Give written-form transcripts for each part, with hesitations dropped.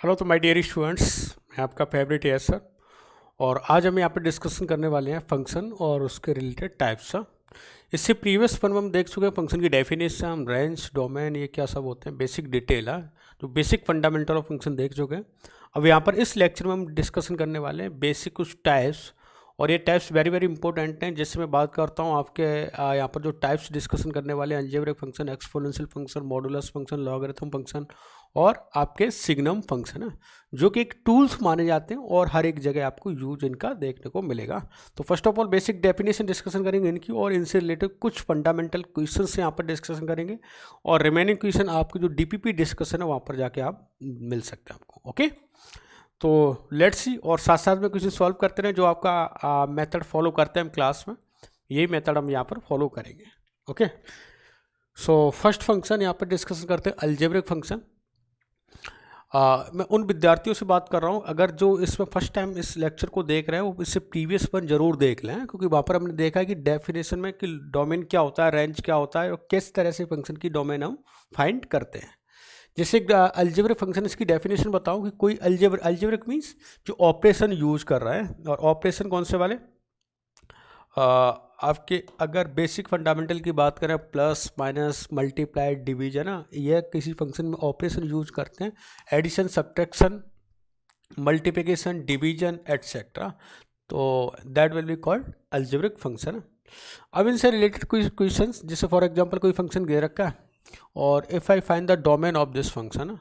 Hello तो my dear students, मैं आपका फेवरेट है सर। और आज हम यहाँ पे डिस्कशन करने वाले हैं फंक्शन और उसके रिलेटेड टाइप्स। इससे प्रीवियस वन में हम देख चुके हैं फंक्शन की डेफिनेशन, रेंज, डोमेन, ये क्या सब होते हैं, बेसिक डिटेल है जो बेसिक फंडामेंटल ऑफ फंक्शन देख चुके हैं। अब यहाँ पर इस लेक्चर में हम डिस्कशन करने वाले हैं बेसिक कुछ टाइप्स, और ये टाइप्स वेरी वेरी इंपॉर्टेंट हैं। जैसे मैं बात करता हूँ आपके यहाँ पर जो टाइप्स डिस्कशन करने वाले हैं, algebraic function, exponential function, modulus function, logarithm function और आपके सिग्नम फंक्शन है, जो कि एक टूल्स माने जाते हैं और हर एक जगह आपको यूज इनका देखने को मिलेगा। तो first of all basic definition discussion करेंगे इनकी, और इनसे रिलेटेड कुछ फंडामेंटल क्वेश्चंस यहाँ पर डिस्कशन करेंगे, और रिमेनिंग क्वेश्चन आपकी जो डीपीपी डिस्कशन है वहाँ पर जाके आप मिल सकते हैं आपको। ओके, तो लेट्स सी, और साथ साथ में क्वेश्चन सॉल्व करते रहें। जो आपका मेथड फॉलो करते हैं हम क्लास में, यही मेथड हम यहाँ पर फॉलो करेंगे। ओके, सो फर्स्ट फंक्शन यहाँ पर डिस्कशन करते हैं अलजेब्रिक फंक्शन। मैं उन विद्यार्थियों से बात कर रहा हूँ अगर जो इसमें फर्स्ट टाइम इस लेक्चर को देख रहे हैं वो इससे प्रीवियस वन जरूर देख लें, क्योंकि वहाँ पर हमने देखा है कि डेफिनेशन में कि डोमेन क्या होता है, रेंज क्या होता है, और किस तरह से फंक्शन की डोमेन हम फाइंड करते हैं। जैसे अलजेब्रिक फंक्शन, इसकी डेफिनेशन बताऊँ कि कोई अलजेब्रिक मीन्स जो ऑपरेशन यूज कर रहा है, और ऑपरेशन कौन से वाले, आपके अगर बेसिक फंडामेंटल की बात करें, प्लस माइनस मल्टीप्लाई डिवीजन, यह किसी फंक्शन में ऑपरेशन यूज करते हैं, addition, subtraction, multiplication, division etcetera, तो that will be called algebraic function. अब इनसे रिलेटेड कोई क्वेश्चंस, जैसे फॉर एग्जांपल कोई फंक्शन दे रखा है और if I find the domain of this function,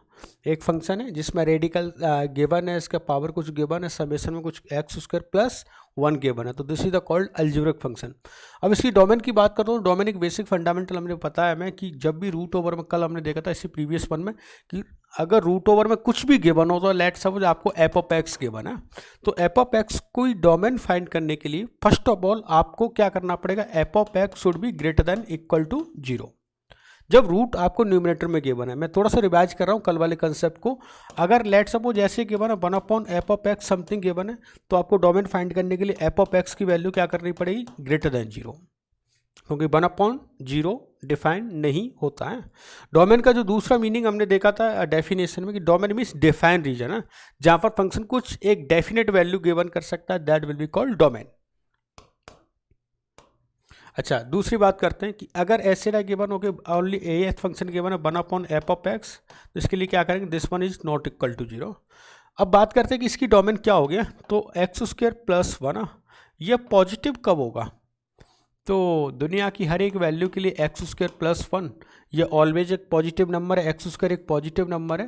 एक फंक्शन है जिसमें रेडिकल गिवन है, इसका पावर कुछ गिवन है, समेशन में कुछ एक्स स्क्वायर प्लस 1 गिवन है, तो this is the called algebraic function. अब इसकी डोमेन की बात करता हूँ। डोमेन एक बेसिक फंडामेंटल हमने पता है हमें कि जब भी रूट ओवर में, कल हमने देखा था इसी प्रीवियस वन में, कि अगर रूट ओवर में कुछ भी गिवन हो तो लेट्स सपोज आपको एफ ऑफ एक्स गिवन है, तो एफ ऑफ एक्स कोई डोमेन फाइंड करने के लिए फर्स्ट ऑफ ऑल आपको क्या करना पड़ेगा, F of x should be greater than equal to 0। जब रूट आपको न्यूमिनेटर में गिवन है, मैं थोड़ा सा रिवाइज कर रहा हूँ कल वाले कंसेप्ट को। अगर लेट सपोज ऐसे गिवन है 1 upon F of x something given है, तो आपको डोमेन फाइंड करने के लिए एफ ऑफ एक्स की वैल्यू क्या करनी पड़ेगी, ग्रेटर देन 0, क्योंकि 1 अपॉन 0 डिफाइन नहीं होता है। डोमेन का जो दूसरा मीनिंग हमने देखा था डेफिनेशन में कि डोमेन मीन्स डिफाइन रीजन है, जहाँ पर फंक्शन कुछ एक डेफिनेट वैल्यू गिवन कर सकता है, that will be called domain. अच्छा, दूसरी बात करते हैं कि अगर ऐसे ना गिवन हो के ओनली ए फंक्शन गिवन है 1 अपॉन एफ ऑफ एक्स, तो इसके लिए क्या करेंगे, this one is not equal to 0। अब बात करते हैं कि इसकी डोमेन क्या हो गया, तो एक्स स्क्वायर प्लस 1, यह पॉजिटिव कब होगा, तो दुनिया की हर एक वैल्यू के लिए एक्स स्क्वायर प्लस 1 ये ऑलवेज एक पॉजिटिव नंबर है। एक्स स्क्वायर एक पॉजिटिव नंबर है,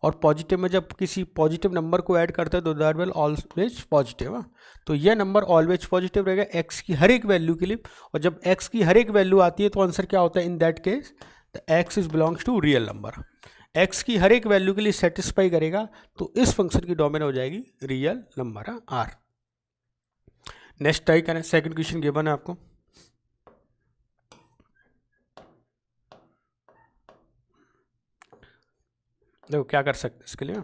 और पॉजिटिव में जब किसी पॉजिटिव नंबर को ऐड करते हैं तो दैट विल ऑलवेज पॉजिटिव है, तो यह नंबर ऑलवेज पॉजिटिव रहेगा एक्स की हर एक वैल्यू के लिए। और जब एक्स की हर एक वैल्यू आती है तो आंसर क्या होता है, in that case the x is belongs to real number. X की हर एक वैल्यू के लिए सेटिस्फाई करेगा, तो इस फंक्शन की डोमेन हो जाएगी real number are. Next try करें, सेकंड क्वेश्चन गिवन है आपको। देखो क्या कर सकते हैं इसके लिए,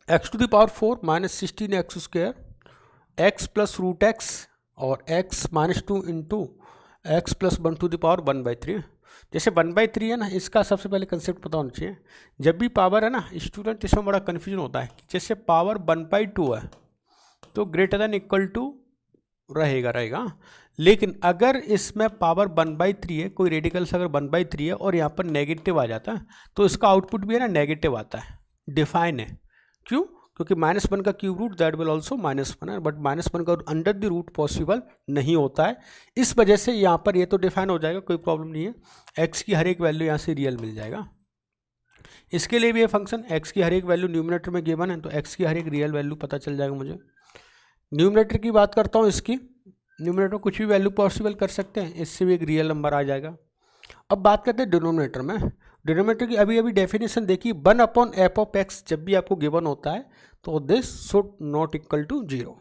x to the power 4 minus 16 x square, x plus root x, और x minus 2 into x plus 1 to the power 1/3। जैसे 1/3 है ना, इसका सबसे पहले कंसेप्ट पता होना चाहिए। जब भी पावर है ना स्टूडेंट, इसमें बड़ा कन्फ्यूजन होता है कि जैसे पावर 1/2 है तो ग्रेटर देन इक्वल टू रहेगा, लेकिन अगर इसमें पावर 1/3 है, कोई रेडिकल से अगर 1/3 है और यहाँ पर नेगेटिव आ जाता है, तो इसका आउटपुट भी है ना नेगेटिव आता है, डिफाइन है। क्यों, क्योंकि -1 का cube root that will also -1 है, बट -1 का अंडर द रूट पॉसिबल नहीं होता है, इस वजह से यहाँ पर ये तो डिफाइन हो जाएगा, कोई प्रॉब्लम नहीं है। एक्स की हर एक वैल्यू यहाँ से रियल मिल जाएगा। इसके लिए भी ये फंक्शन एक्स की हर एक वैल्यू न्यूमिनेटर में गिवन है, तो एक्स की हर एक रियल वैल्यू पता चल जाएगा मुझे। न्यूमिनेटर की बात करता हूँ, इसकी न्यूमिनेटर में कुछ भी वैल्यू पॉसिबल कर सकते हैं, इससे भी एक रियल नंबर आ जाएगा। अब बात करते हैं डिनोमिनेटर में। डिनोमिनेटर की अभी डेफिनेशन देखिए, 1 अपॉन एफ ऑफ एक्स जब भी आपको गिवन होता है तो this should not equal to 0।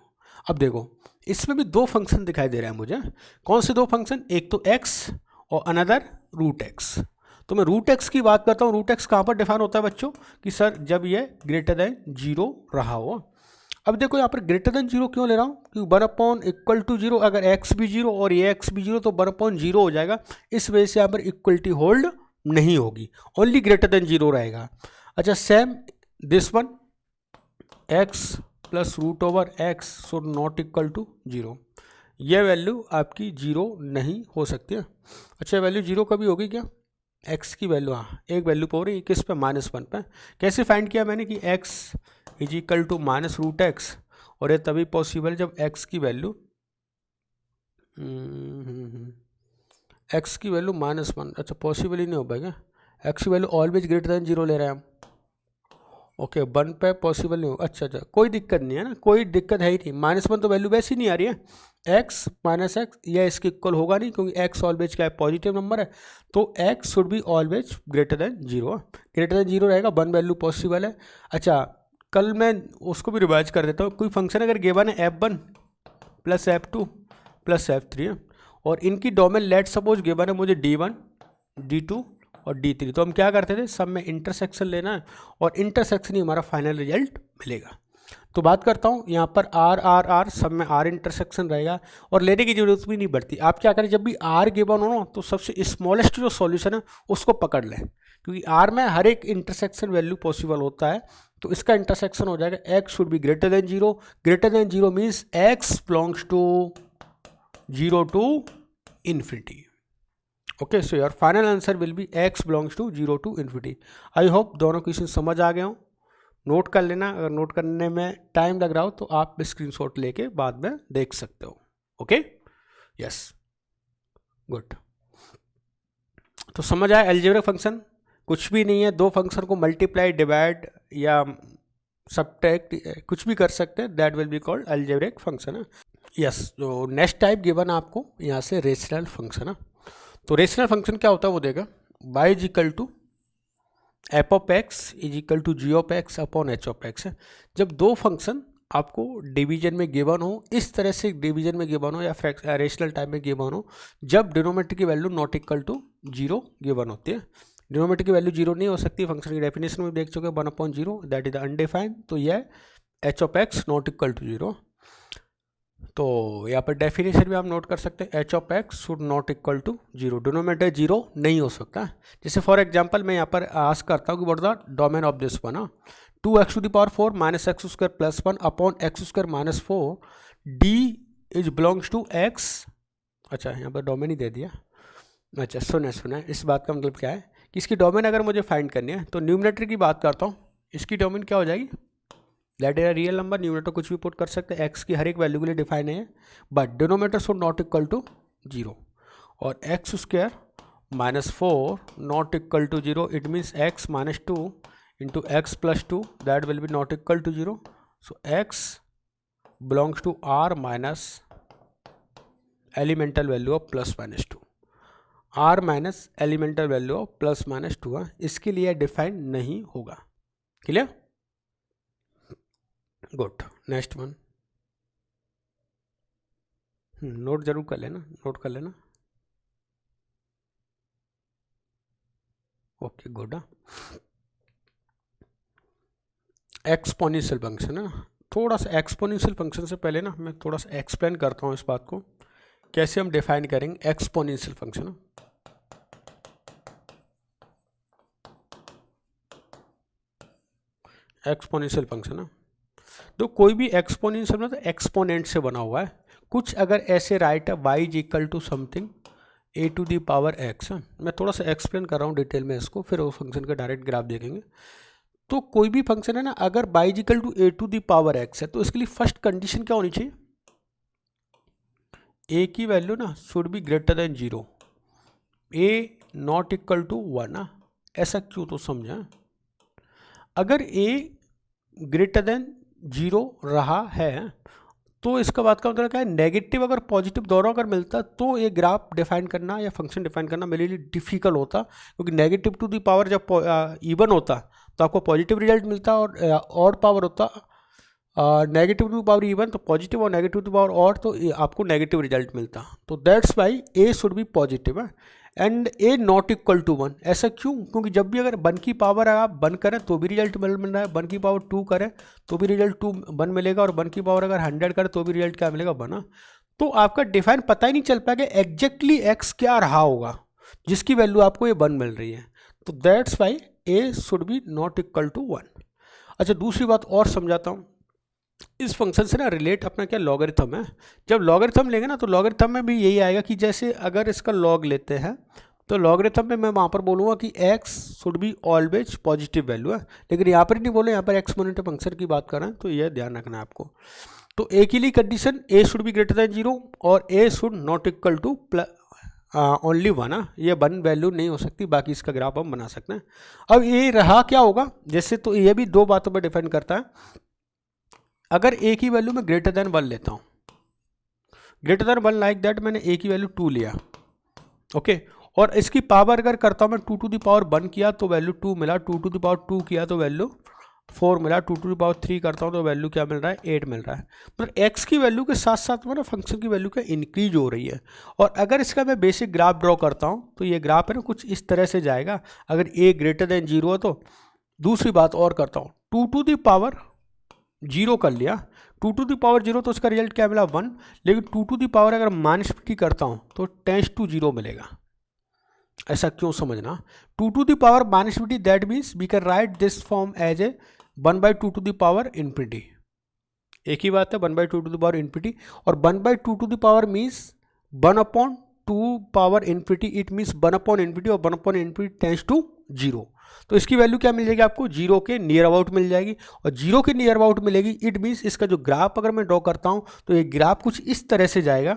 अब देखो इसमें भी दो फंक्शन दिखाई दे रहे हैं मुझे। कौन से दो फंक्शन, एक तो एक्स और अनदर रूट एक्स। तो मैं रूट एक्स की बात करता हूँ। रूट एक्स कहाँ पर डिफाइन होता है बच्चों, कि सर जब ये ग्रेटर देन 0 रहा हो। अब देखो यहाँ पर ग्रेटर देन 0 क्यों ले रहा हूँ, क्योंकि 1 अपॉन इक्वल टू 0, अगर x भी 0 और ये x भी 0 तो 1 अपॉन 0 हो जाएगा। इस वजह से यहाँ पर इक्वलिटी होल्ड नहीं होगी, ओनली ग्रेटर देन 0 रहेगा। अच्छा, same this one x plus root over x should not equal to 0। ये वैल्यू आपकी 0 नहीं हो सकती है। अच्छा, वैल्यू 0 कभी होगी क्या? x की वैल्यू, हाँ एक वैल्यू पर हो रही है, किस पे? -1 पे। कैसे फाइंड किया मैंने कि x is equal to minus root x, और ये तभी पॉसिबल जब x की वैल्यू x की वैल्यू -1। अच्छा, पॉसिबल ही नहीं हो पाएगा, x की वैल्यू ऑलवेज ग्रेटर देन 0 ले रहे हैं हम। ओके, 1 पे पॉसिबल नहीं हो। अच्छा, कोई दिक्कत नहीं है ना, कोई दिक्कत है ही नहीं। -1 तो वैल्यू वैसे ही नहीं आ रही है, x माइनस एक्स यह इसके इक्वल होगा नहीं, क्योंकि x ऑलवेज क्या है? पॉजिटिव नंबर है, तो x should be always greater than 0। Greater than 0 रहेगा, 1 वैल्यू पॉसिबल है। अच्छा, कल मैं उसको भी रिवाइज कर देता हूँ। कोई फंक्शन अगर गिवन है f1 plus f2 plus f3 है, और इनकी डोमेन लेट सपोज गिवन है मुझे d1 d2 और d3, तो हम क्या करते थे? सब में इंटरसेक्शन लेना है, और इंटरसेक्शन ही हमारा फाइनल रिजल्ट मिलेगा। तो बात करता हूँ यहाँ पर r सब में r इंटरसेक्शन रहेगा, और लेने की जरूरत भी नहीं पड़ती। आप क्या करें, जब भी r गिवन हो ना, तो सबसे स्मॉलेस्ट जो सॉल्यूशन है उसको पकड़ लें, क्योंकि r में हर एक इंटरसेक्शन वैल्यू पॉसिबल होता है। तो इसका इंटरसेक्शन हो जाएगा x should be greater than 0। Greater than 0 means x belongs to 0 to infinity. Okay, so your final answer will be x belongs to 0 to infinity. I hope दोनों question समझ आ गए हो। नोट कर लेना, अगर नोट करने में टाइम लग रहा हो तो आप स्क्रीनशॉट लेके बाद में देख सकते हो। Okay, yes, good. तो समझ आया, अलजेब्रिक फंक्शन कुछ भी नहीं है, दो फंक्शन को मल्टीप्लाई, डिवाइड या सबट्रैक्ट कुछ भी कर सकते हैं, that will be called algebraic function है। यस, तो नेक्स्ट टाइप गिवन आपको यहाँ से रेशनल फंक्शन है। तो रेशनल फंक्शन क्या होता है वो देगा, y is equal to F of x is equal to G of x upon H of x है। जब दो फंक्शन आपको डिवीजन में गिवन हो, इस तरह से डिवीजन में गिवन हो या रेशनल टाइप में गिवन हो, जब डिनोमिनेटर की value not equal to 0 given होती है। डिनोमिनेटर की वैल्यू 0 नहीं हो सकती, फंक्शन की डेफिनेशन में देख चुके 1/0, दैट इज अनडिफाइंड। तो यह H of x not equal to 0। तो यहाँ पर डेफिनेशन भी आप नोट कर सकते हैं, H of x should not equal to 0, denominator 0 नहीं हो सकता। जैसे फॉर एग्जांपल मैं यहाँ पर आस्क करता हूँ कि what the domain of this one, 2x to the power 4 minus x square plus 1 upon x square minus 4 D is belongs to x. अच्छा, यहाँ पर डोमेन ही दे दिया। अच्छा, सुने इस बात का मतलब क्या है कि इसकी डोमेन अगर मुझे फाइंड करनी है तो न्यूमरेटर की बात करता हूँ, इसकी डोमेन क्या हो जाएगी? That is a real number. Numerator कुछ भी पुट कर सकते हैं, एक्स की हर एक वैल्यू के लिए डिफाइन है, but denominator should not equal to 0, और x square minus 4 not equal to 0, it means x minus 2 into x plus 2, that will be not equal to 0। So x belongs to R minus elemental value of plus minus 2, R minus elemental value of plus minus 2 है, इसके लिए define नहीं होगा। Clear? Good, next one. Note जरूर कर लेना, note कर लेना। Okay, good. एक्सपोनेंशियल फंक्शन है ना, थोड़ा सा एक्सपोनेंशियल फंक्शन से पहले ना मैं थोड़ा सा एक्सप्लेन करता हूँ इस बात को, कैसे हम डिफाइन करेंगे एक्सपोनेंशियल फंक्शन। एक्सपोनेंशियल फंक्शन है तो कोई भी एक्सपोनेंशियल मतलब एक्सपोनेंट से बना हुआ है। कुछ अगर ऐसे राइट है y is equal to something a to the power x, मैं थोड़ा सा एक्सप्लेन कर रहा हूँ डिटेल में इसको, फिर उस फंक्शन का डायरेक्ट ग्राफ देखेंगे। तो कोई भी फंक्शन है ना, अगर y is equal to a to the power x है, तो इसके लिए फर्स्ट कंडीशन क्या होनी चाहिए? a की वैल्यू ना should be greater than 0, a not equal to 1। ऐसा क्यों, तो समझा। अगर a ग्रेटर देन 0 रहा है तो इसका बात का मतलब क्या है, नेगेटिव अगर पॉजिटिव दोनों अगर मिलता तो ये ग्राफ डिफाइन करना या फंक्शन डिफाइन करना मेरे लिए डिफिकल्ट होता, क्योंकि नेगेटिव टू दी पावर जब इवन होता तो आपको पॉजिटिव रिजल्ट मिलता, और ऑड पावर होता नेगेटिव टू पावर इवन तो पॉजिटिव, और नेगेटिव टू पावर ऑड तो आपको नेगेटिव रिजल्ट मिलता। तो that's why A should be positive है and a not equal to 1। ऐसा क्यों? क्योंकि जब भी अगर 1 की पावर आप 1 करें तो भी रिजल्ट मिल रहा है, 1 की पावर 2 करें तो भी रिजल्ट 1 मिलेगा, और 1 की पावर अगर 100 करें तो भी रिजल्ट क्या मिलेगा? 1। तो आपका डिफाइन पता ही नहीं चल पाएगा एग्जैक्टली एक्स क्या रहा होगा जिसकी वैल्यू आपको ये 1 मिल रही है। तो that's why A should be not equal to 1। अच्छा दूसरी बात और समझाता हूँ, इस फंक्शन से ना रिलेट अपना क्या लॉगरिथम है। जब लॉगरिथम लेंगे ना तो लॉगरिथम में भी यही आएगा कि जैसे अगर इसका लॉग लेते हैं तो लॉगरिथम में मैं वहाँ पर बोलूँगा कि x should be always positive value है, लेकिन यहाँ पर ही नहीं बोले, यहाँ पर एक्सपोनेंट फंक्शन की बात कर रहे हैं, तो यह ध्यान रखना है आपको। तो ए के लिए condition a should be greater than 0 और a should not equal to only 1। ये 1 वैल्यू नहीं हो सकती, बाकी इसका ग्राफ हम बना सकते हैं। अब ये रहा क्या होगा, जैसे तो ये भी दो बातों पर डिपेंड करता है। अगर a की वैल्यू मैं ग्रेटर देन 1 लेता हूँ, ग्रेटर देन 1 लाइक दैट, मैंने a की वैल्यू 2 लिया, ओके, और इसकी पावर अगर करता हूँ मैं 2 टू द पावर 1 किया तो वैल्यू 2 मिला, 2 टू द पावर 2 किया तो वैल्यू 4 मिला, 2 टू द पावर 3 करता हूँ तो वैल्यू क्या मिल रहा है, 8 मिल रहा है। मतलब x की वैल्यू के साथ साथ में ना फंक्शन की वैल्यू क्या इंक्रीज हो रही है। और अगर इसका मैं बेसिक ग्राफ ड्रॉ करता हूँ तो ये ग्राफ है ना कुछ इस तरह से जाएगा। अगर a ग्रेटर देन 0 है तो दूसरी बात और करता हूँ, 2 टू द पावर 0 कर लिया, 2 टू द पावर 0 तो उसका रिजल्ट क्या मिला 1, लेकिन 2 टू द पावर अगर -50 करता हूँ तो टेंस टू 0 मिलेगा। ऐसा क्यों समझना, 2 to the power -50 that means we can write this form as a 1/2 to the power infinity. एक ही बात है, 1/2 टू द पावर इन्फिनिटी, और 1/2 to the power means 1/2 power infinity, it means 1/इन्फिनिटी, और 1/इन्फिनिटी टेंस टू 0। तो इसकी वैल्यू क्या मिल जाएगी आपको, 0 के नियर अबाउट मिल जाएगी, और 0 के नियर अबाउट मिलेगी, इट मीन्स इसका जो ग्राफ अगर मैं ड्रॉ करता हूं तो ये ग्राफ कुछ इस तरह से जाएगा,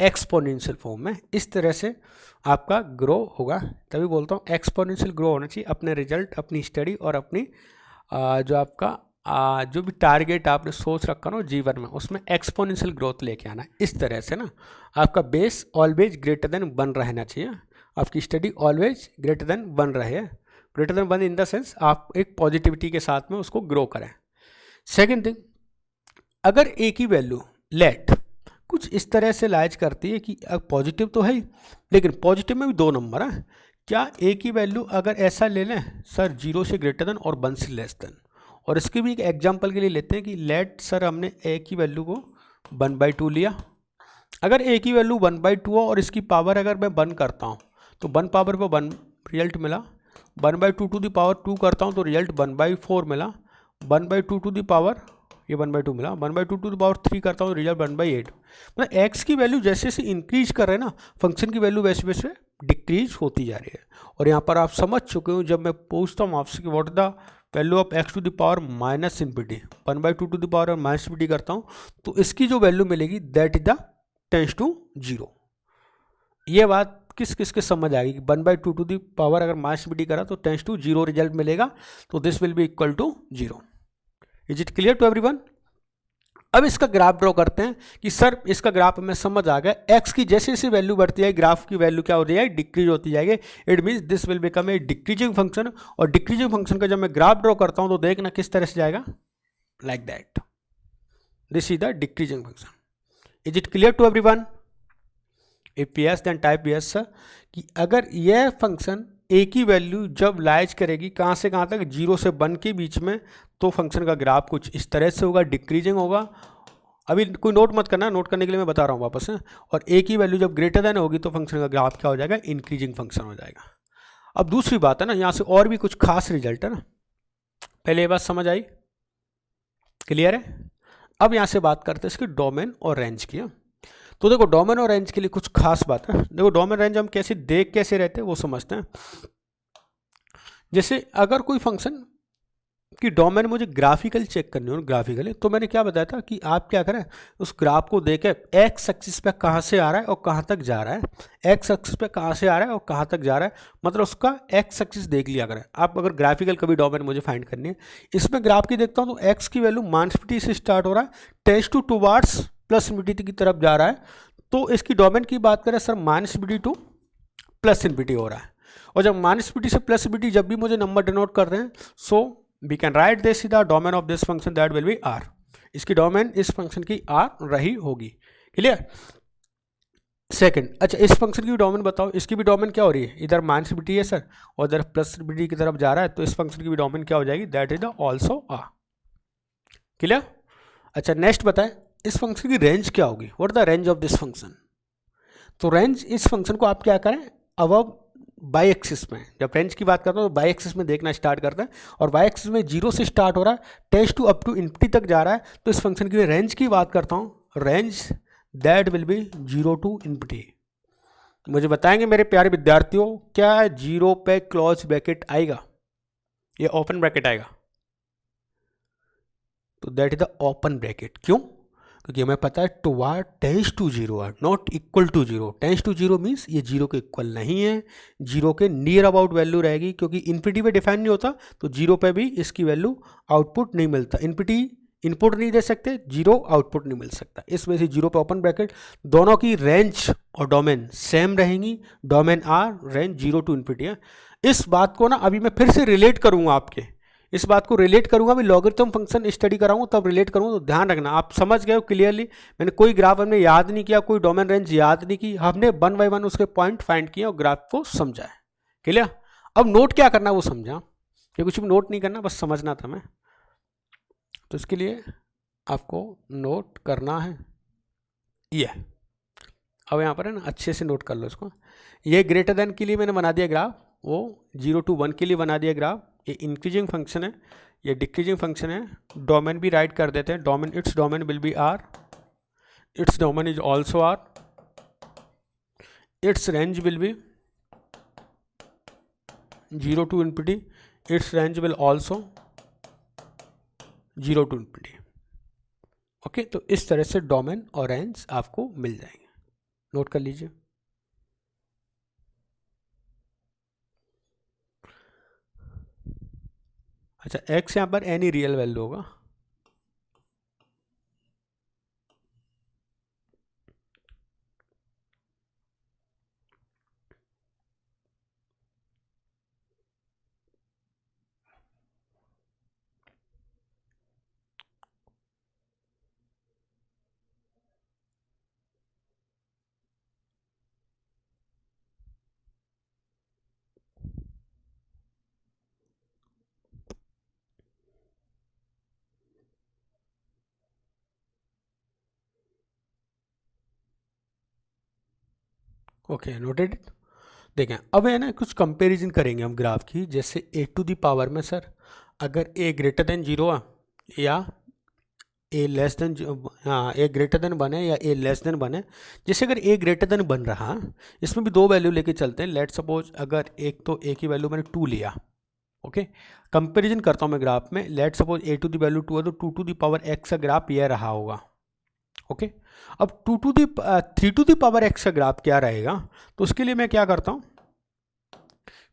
एक्सपोनेंशियल फॉर्म में इस तरह से आपका ग्रो होगा। तभी बोलता हूँ एक्सपोनेंशियल ग्रो होना चाहिए। अपने रिजल्ट, अपनी स्टडी और अपनी जो आपका जो भी टारगेट आपने सोच रखा ना जीवन में, उसमें एक्सपोनेंशियल ग्रोथ लेके आना है। इस तरह से ना आपका बेस ऑलवेज ग्रेटर देन 1 रहना चाहिए, आपकी स्टडी ऑलवेज ग्रेटर देन 1 रहे, greater than 1 in the sense आप एक पॉजिटिविटी के साथ में उसको ग्रो करें। सेकेंड थिंग, अगर ए की वैल्यू लेट कुछ इस तरह से लाइज करती है कि अब पॉजिटिव तो है ही, लेकिन पॉजिटिव में भी 2 नंबर है, क्या ए की वैल्यू अगर ऐसा ले लें सर 0 से ग्रेटर देन और 1 से लेस देन, और इसके भी एक एग्जांपल के लिए लेते हैं कि लेट सर हमने ए की वैल्यू को 1/2 लिया। अगर ए की वैल्यू 1/2 हो और इसकी पावर अगर मैं 1 करता हूँ तो 1 पावर पर 1 रिजल्ट मिला, 1/2 टू द पावर 2 करता हूँ तो रिजल्ट 1/4 मिला, 1/2 टू द पावर ये 1/2 मिला, 1/2 टू द पावर 3 करता हूँ रिजल्ट 1/8। मतलब x की वैल्यू जैसे जैसे इंक्रीज कर रहे हैं ना, फंक्शन की वैल्यू वैसे वैसे डिक्रीज होती जा रही है। और यहाँ पर आप समझ चुके हो, जब मैं पूछता हूँ आपसे कि what the value of x to the power -∞, 1/2 to the power -∞ करता हूँ तो इसकी जो वैल्यू मिलेगी that is the tends to 0। ये बात किस किस के समझ आएगी कि 1/2 टू द पावर अगर -∞ करा तो टेंस टू 0 रिजल्ट मिलेगा, तो this will be equal to 0। Is it clear to everyone? अब इसका ग्राफ ड्रॉ करते हैं कि सर इसका ग्राफ हमें समझ आ गया, x की जैसे जैसे वैल्यू बढ़ती है ग्राफ की वैल्यू क्या होती है, डिक्रीज होती जाएगी। It means this will become a decreasing function, और डिक्रीजिंग फंक्शन का जब मैं ग्राफ ड्रॉ करता हूं तो देखना किस तरह से जाएगा, like that, this is the decreasing function. Is it clear to everyone? If yes then type yes sir. कि अगर यह फंक्शन ए की वैल्यू जब लाइज करेगी कहाँ से कहाँ तक, 0 से 1 के बीच में, तो फंक्शन का ग्राफ कुछ इस तरह से होगा, डिक्रीजिंग होगा। अभी कोई नोट मत करना, नोट करने के लिए मैं बता रहा हूँ वापस से। और ए की वैल्यू जब ग्रेटर देन होगी तो फंक्शन का ग्राफ क्या हो जाएगा, इंक्रीजिंग फंक्शन हो जाएगा। अब दूसरी बात है ना, यहाँ से और भी कुछ खास रिजल्ट है ना, पहले ये बात समझ आई, क्लियर है? अब यहाँ से बात करते हैं इसके डोमेन और रेंज की। तो देखो डोमेन और रेंज के लिए कुछ खास बात है। देखो डोमेन रेंज हम कैसे देख कैसे रहते हैं वो समझते हैं। जैसे अगर कोई फंक्शन की डोमेन मुझे ग्राफिकल चेक करनी हो, ग्राफिकली, तो मैंने क्या बताया था कि आप क्या करें, उस ग्राफ को देखें एक्स एक्सिस पे कहाँ से आ रहा है और कहाँ तक जा रहा है, एक्स एक्सिस पे कहाँ से आ रहा है और कहाँ तक जा रहा है, मतलब उसका एक्स एक्सिस देख लिया करें आप। अगर ग्राफिकल कभी डोमेन मुझे फाइंड करनी है, इसमें ग्राफ की देखता हूँ तो एक्स की वैल्यू -∞ से स्टार्ट हो रहा है, टेंस टू टुवार्ड्स +∞ की तरफ जा रहा है। तो इसकी डोमेन की बात करें सर, -∞ टू +∞ हो रहा है। और जब -∞ से +∞ जब भी मुझे नंबर डिनोट कर रहे हैं, so we can write this the domain of this function that will be r। इसकी डोमेन इस फंक्शन की r रही होगी, क्लियर? सेकंड, अच्छा इस फंक्शन की भी डोमेन बताओ, इसकी भी डोमेन क्या हो रही है, इधर -∞ है सर और इधर +∞ की तरफ जा रहा है, तो इस फंक्शन की भी डोमेन क्या हो जाएगी, that is the also r, clear? अच्छा नेक्स्ट बताएं, इस फंक्शन की रेंज क्या होगी, what the range of this function. तो रेंज इस फंक्शन को आप क्या करें, अबव बाई एक्सिस में, जब रेंज की बात करता हूँ तो बाई एक्सिस में देखना स्टार्ट करता है, और बाई एक्सिस में 0 से स्टार्ट हो रहा है, tends to up to infinity तक जा रहा है, तो इस फंक्शन की रेंज की बात करता हूँ, range that will be 0 to infinity. मुझे बताएंगे मेरे प्यारे विद्यार्थियों, क्या 0 पे क्लोज ब्रैकेट आएगा या ओपन ब्रैकेट आएगा? तो that is the open bracket. क्यों? क्योंकि हमें पता है toward tends to 0 are not equal to 0। Tends to 0 means ये 0 के इक्वल नहीं है, 0 के नियर अबाउट वैल्यू रहेगी, क्योंकि इन्फिनिटी पे डिफाइन नहीं होता, तो 0 पे भी इसकी वैल्यू आउटपुट नहीं मिलता। इन्फिनिटी इनपुट नहीं दे सकते, 0 आउटपुट नहीं मिल सकता, इस वजह से 0 पे ओपन ब्रैकेट। दोनों की रेंज और डोमेन सेम रहेंगी, domain or range 0 to infinity है। इस बात को ना अभी मैं फिर से रिलेट करूंगा, आपके इस बात को रिलेट करूंगा, अभी लॉगरिथम फंक्शन स्टडी कराऊंगा तब रिलेट करूंगा, तो ध्यान रखना। आप समझ गए हो क्लियरली? मैंने कोई ग्राफ हमने याद नहीं किया, कोई डोमेन रेंज याद नहीं की, हमने 1 बाय 1 उसके पॉइंट फाइंड किया और ग्राफ को समझा है। क्लियर? अब नोट क्या करना वो समझा, ये कुछ भी नोट नहीं करना, बस समझना था मैं। तो इसके लिए आपको नोट करना है ये। अब यहाँ पर है ना, अच्छे से नोट कर लो इसको। ये ग्रेटर देन के लिए मैंने बना दिया ग्राफ, वो 0 to 1 के लिए बना दिया ग्राफ। ये इंक्रीजिंग फंक्शन है, ये डिक्रीजिंग फंक्शन है। डोमेन भी राइट कर देते हैं, domain its domain will be R, its domain is also R, its range will be 0 to infinity, its range will also 0 to infinity। Okay, तो इस तरह से डोमेन और रेंज आपको मिल जाएंगे, नोट कर लीजिए। अच्छा, एक्स यहाँ पर एनी रियल वैल्यू होगा, ओके नोटेड। देखें अब है ना, कुछ कंपैरिजन करेंगे हम ग्राफ की। जैसे a टू दी पावर में सर अगर a ग्रेटर देन 0 है या a लेस देन, हाँ a ग्रेटर देन बने या a लेस देन बने। जैसे अगर a ग्रेटर देन बन रहा, इसमें भी दो वैल्यू लेके चलते हैं। लेट सपोज अगर एक तो a की वैल्यू मैंने 2 लिया, ओके। कंपैरिजन करता हूँ मैं ग्राफ में। Let suppose a to the value 2 है, तो 2 टू दी पावर x का ग्राफ यह रहा होगा, ओके। अब 3 टू दी पावर x का ग्राफ क्या रहेगा? तो उसके लिए मैं क्या करता हूँ,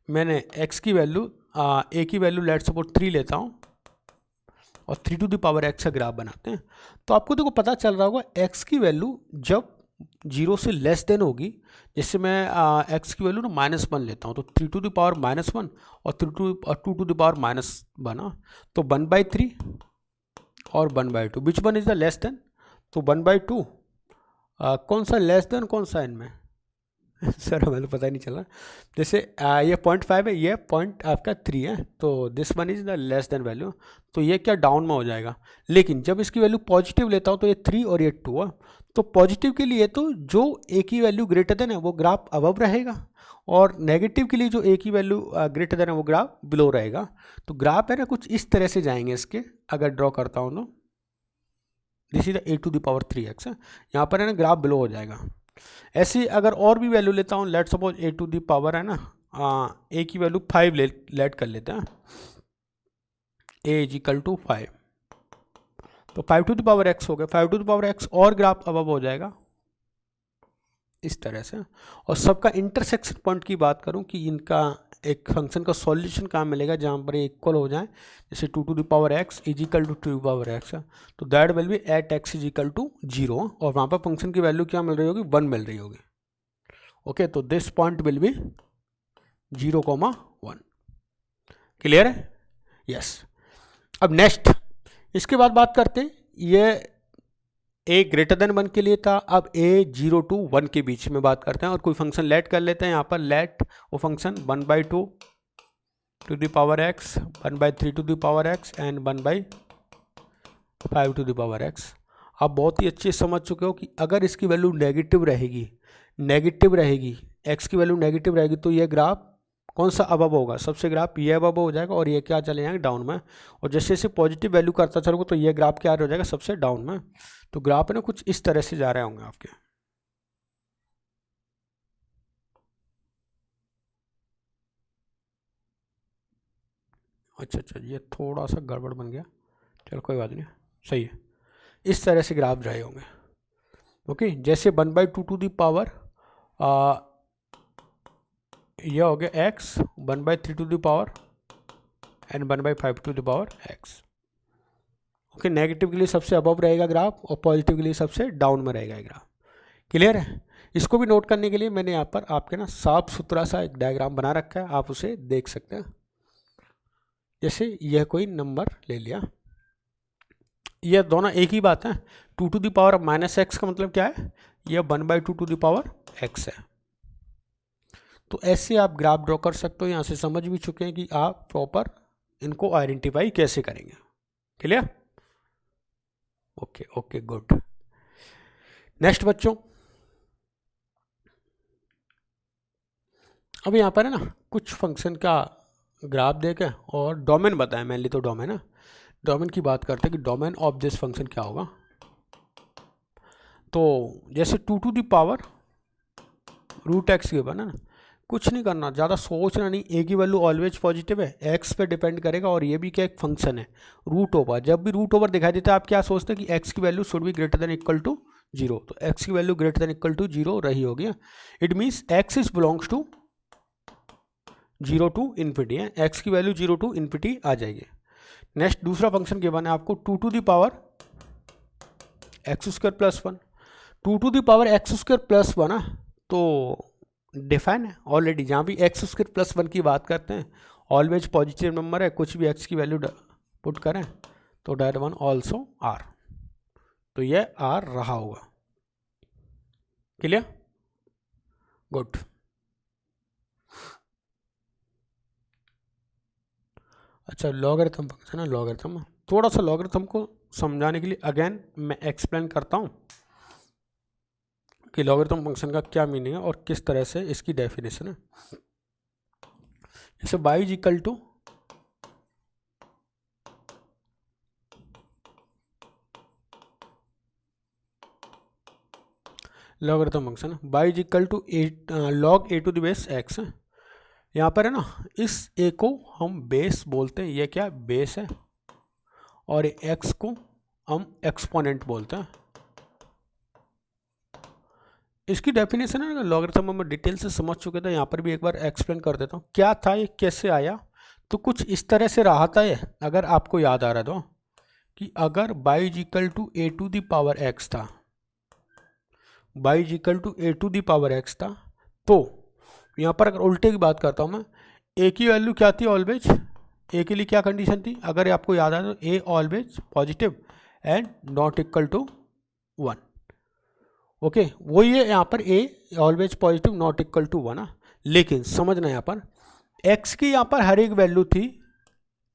मैंने x की वैल्यू a की वैल्यू लेट सपोज 3 लेता हूँ और 3 टू दी पावर x का ग्राफ बनाते हैं। तो आपको देखो पता चल रहा होगा x की वैल्यू जब 0 से लेस देन होगी, जैसे मैं x की वैल्यू ना -1 लेता हूँ, तो 3 टू द पावर -1 और 2 टू द पावर माइनस बना, तो 1/3 और 1/2, which one is the less then? तो 1/2 कौन सा लेस देन, कौन सा इनमें सर हमें तो पता ही नहीं चला। जैसे ये 0.5 है, ये पॉइंट आपका 3 है, तो this one is the less then value, तो ये क्या डाउन में हो जाएगा। लेकिन जब इसकी वैल्यू पॉजिटिव लेता हूँ तो ये 3 और ये 2 है, तो पॉजिटिव के लिए तो जो ए की वैल्यू ग्रेटर देन है वो ग्राफ अबव रहेगा, और नेगेटिव के लिए जो ए की वैल्यू ग्रेटर देन है वो ग्राफ बिलो रहेगा। तो ग्राफ है ना कुछ इस तरह से जाएंगे इसके, अगर ड्रॉ करता हूँ तो this is a to the power 3x है, यहाँ पर है ना ग्राफ बिलो हो जाएगा। ऐसे अगर और भी वैल्यू लेता हूँ, let suppose a to the power है ना a की वैल्यू 5 लेट कर लेते हैं, a इज इक्वल टू 5, तो 5 टू द पावर x हो गया, 5 टू द पावर x और ग्राफ अबव हो जाएगा इस तरह से। और सबका इंटरसेक्शन पॉइंट की बात करूं कि इनका एक फंक्शन का सॉल्यूशन कहाँ मिलेगा जहाँ पर इक्वल हो जाए, जैसे 2 to the power x is equal to 2 to the power x है, तो that will be at x is equal to 0, और वहाँ पर फंक्शन की वैल्यू क्या मिल रही होगी, 1 मिल रही होगी, ओके। तो this point will be 0,1। Clear है? यस। अब नेक्स्ट इसके बाद बात करते हैं, ये a ग्रेटर देन 1 के लिए था, अब a 0 to 1 के बीच में बात करते हैं, और कोई फंक्शन लेट कर लेते हैं यहाँ पर। लेट वो function 1/2 to the power x, 1/3 to the power x and 1/5 to the power x। आप बहुत ही अच्छे समझ चुके हो कि अगर इसकी वैल्यू नेगेटिव रहेगी, x की वैल्यू नेगेटिव रहेगी, तो ये ग्राफ कौन सा अबव होगा, सबसे ग्राफ ये अबव हो जाएगा और ये क्या चले जाएंगे डाउन में, और जैसे जैसे पॉजिटिव वैल्यू करता चलोगे तो ये ग्राफ क्या हो जाएगा सबसे डाउन में। तो ग्राफ है ना कुछ इस तरह से जा रहे होंगे आपके। अच्छा, ये थोड़ा सा गड़बड़ बन गया, चलो कोई बात नहीं, सही है। इस तरह से ग्राफ रहे होंगे। ओके, जैसे 1/2 टू दी पावर यह हो गया x, 1/3 to the power and 1/5 to the power x। Okay, negative के लिए सबसे अबव रहेगा ग्राफ और पॉजिटिव के लिए सबसे डाउन में रहेगा ग्राफ। क्लियर है? इसको भी नोट करने के लिए मैंने यहाँ पर आपके ना साफ सुथरा सा एक डायग्राम बना रखा है, आप उसे देख सकते हैं। जैसे यह कोई नंबर ले लिया, यह दोनों एक ही बात है, 2 टू दी पावर -x का मतलब क्या है, यह 1/2 टू दी पावर x है। तो ऐसे आप ग्राफ ड्रॉ कर सकते हो, यहाँ से समझ भी चुके हैं कि आप प्रॉपर इनको आइडेंटिफाई कैसे करेंगे। क्लियर? Okay good. नेक्स्ट बच्चों, अब यहाँ पर है ना कुछ फंक्शन का ग्राफ देके और डोमेन बताएं, मेनली तो डोमेन है, डोमेन की बात करते हैं कि डोमेन ऑफ दिस फंक्शन क्या होगा। तो जैसे 2 टू दी पावर √x के बना ना, कुछ नहीं करना, ज़्यादा सोचना नहीं, ए की वैल्यू ऑलवेज पॉजिटिव है, एक्स पे डिपेंड करेगा, और ये भी क्या एक फंक्शन है रूट ओवर। जब भी रूट ओवर दिखाई देता है आप क्या सोचते हैं कि एक्स की value should be greater than equal to 0, तो एक्स की value greater than equal to 0 रही होगी। It means x is belongs to 0 to infinity है, एक्स की वैल्यू 0 टू इन्फिनिटी आ जाएगी। नेक्स्ट दूसरा फंक्शन गिवन है आपको 2 to the power x² + 1, 2 to the power x² + 1 तो डिफाइन है ऑलरेडी, जहाँ भी x² + 1 की बात करते हैं ऑलवेज पॉजिटिव नंबर है, कुछ भी x की वैल्यू पुट करें तो डेट 1 ऑल्सो r, तो ये r रहा होगा। क्लियर? गुड। अच्छा, लॉगरिथम फंक्शन है, लॉगरिथम थोड़ा सा लॉगरिथम को समझाने के लिए अगेन मैं एक्सप्लेन करता हूँ कि लॉगरिथम फंक्शन का क्या मीनिंग है और किस तरह से इसकी डेफिनेशन है। जैसे y is equal to logarithm function, y is equal to log a to the base x है। यहाँ पर है ना, इस a को हम बेस बोलते हैं, ये क्या बेस है, और x को हम एक्सपोनेंट बोलते हैं। इसकी डेफिनेशन है ना लॉगरिथम में डिटेल से समझ चुके थे, यहाँ पर भी एक बार एक्सप्लेन कर देता हूँ क्या था, ये कैसे आया। तो कुछ इस तरह से रहा था ये, अगर आपको याद आ रहा तो, कि अगर y is equal to a to the power x था, y is equal to a to the power x था, तो यहाँ पर अगर उल्टे की बात करता हूँ मैं, a की वैल्यू क्या थी ऑलवेज, a के लिए क्या कंडीशन थी, अगर आपको याद आ तो a always positive and not equal to 1। Okay, वही है यहाँ पर a always positive not equal to 1। लेकिन समझना यहाँ पर x की यहाँ पर हर एक वैल्यू थी,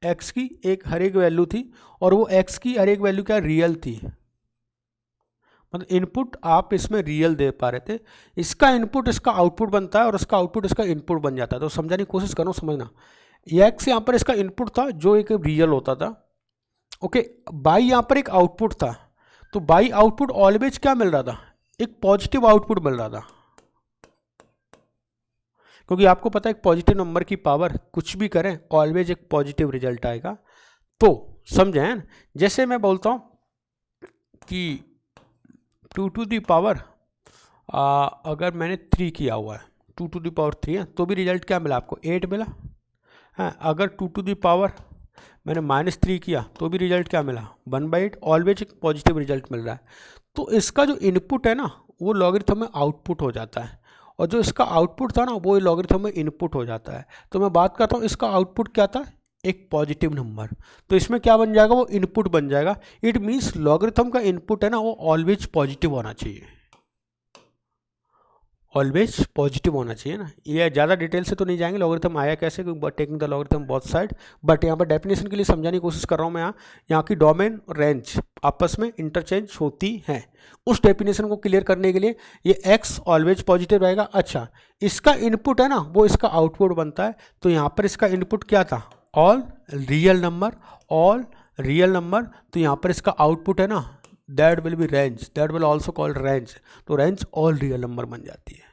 x की एक हर एक वैल्यू थी, और वो x की हर एक वैल्यू क्या रियल थी, मतलब इनपुट आप इसमें रियल दे पा रहे थे। इसका इनपुट इसका आउटपुट बनता है और इसका आउटपुट इसका इनपुट बन जाता है। तो समझाने की कोशिश करो, समझना, x यहाँ पर इसका इनपुट था जो एक रियल होता था। ओके, y यहाँ पर एक आउटपुट था, तो y आउटपुट ऑलवेज क्या मिल रहा था, एक पॉजिटिव आउटपुट मिल रहा था, क्योंकि आपको पता है एक पॉजिटिव नंबर की पावर कुछ भी करें ऑलवेज एक पॉजिटिव रिजल्ट आएगा। तो समझें, जैसे मैं बोलता हूं कि 2 टू दी पावर अगर मैंने 3 किया हुआ है, 2 टू दी पावर 3 है, तो भी रिजल्ट क्या मिला आपको 8 मिला है। अगर 2 टू दी पावर मैंने -3 किया तो भी रिजल्ट क्या मिला 1/8, ऑलवेज एक पॉजिटिव रिजल्ट मिल रहा है। तो इसका जो इनपुट है ना वो लॉगरिथम में आउटपुट हो जाता है, और जो इसका आउटपुट था ना वो लॉगरिथम में इनपुट हो जाता है। तो मैं बात करता हूँ इसका आउटपुट क्या था, एक पॉजिटिव नंबर, तो इसमें क्या बन जाएगा, वो इनपुट बन जाएगा। इट मीन्स लॉगरिथम का इनपुट है ना वो ऑलवेज पॉजिटिव होना चाहिए। ऑलवेज पॉजिटिव होना चाहिए ना। ये ज़्यादा डिटेल से तो नहीं जाएंगे, लॉगरिथम आया कैसे, taking the logarithm both side, but यहाँ पर डेफिनेशन के लिए समझाने की कोशिश कर रहा हूँ मैं। यहाँ की डोमेन और रेंज आपस में इंटरचेंज होती हैं, उस डेफिनेशन को क्लियर करने के लिए ये एक्स ऑलवेज पॉजिटिव रहेगा। अच्छा, इसका इनपुट है ना वो इसका आउटपुट बनता है, तो यहाँ पर इसका इनपुट क्या था, all real number, all real number, तो यहाँ पर इसका आउटपुट है ना that will B range, that will also called range, तो रेंज ऑल रियल नंबर बन जाती है।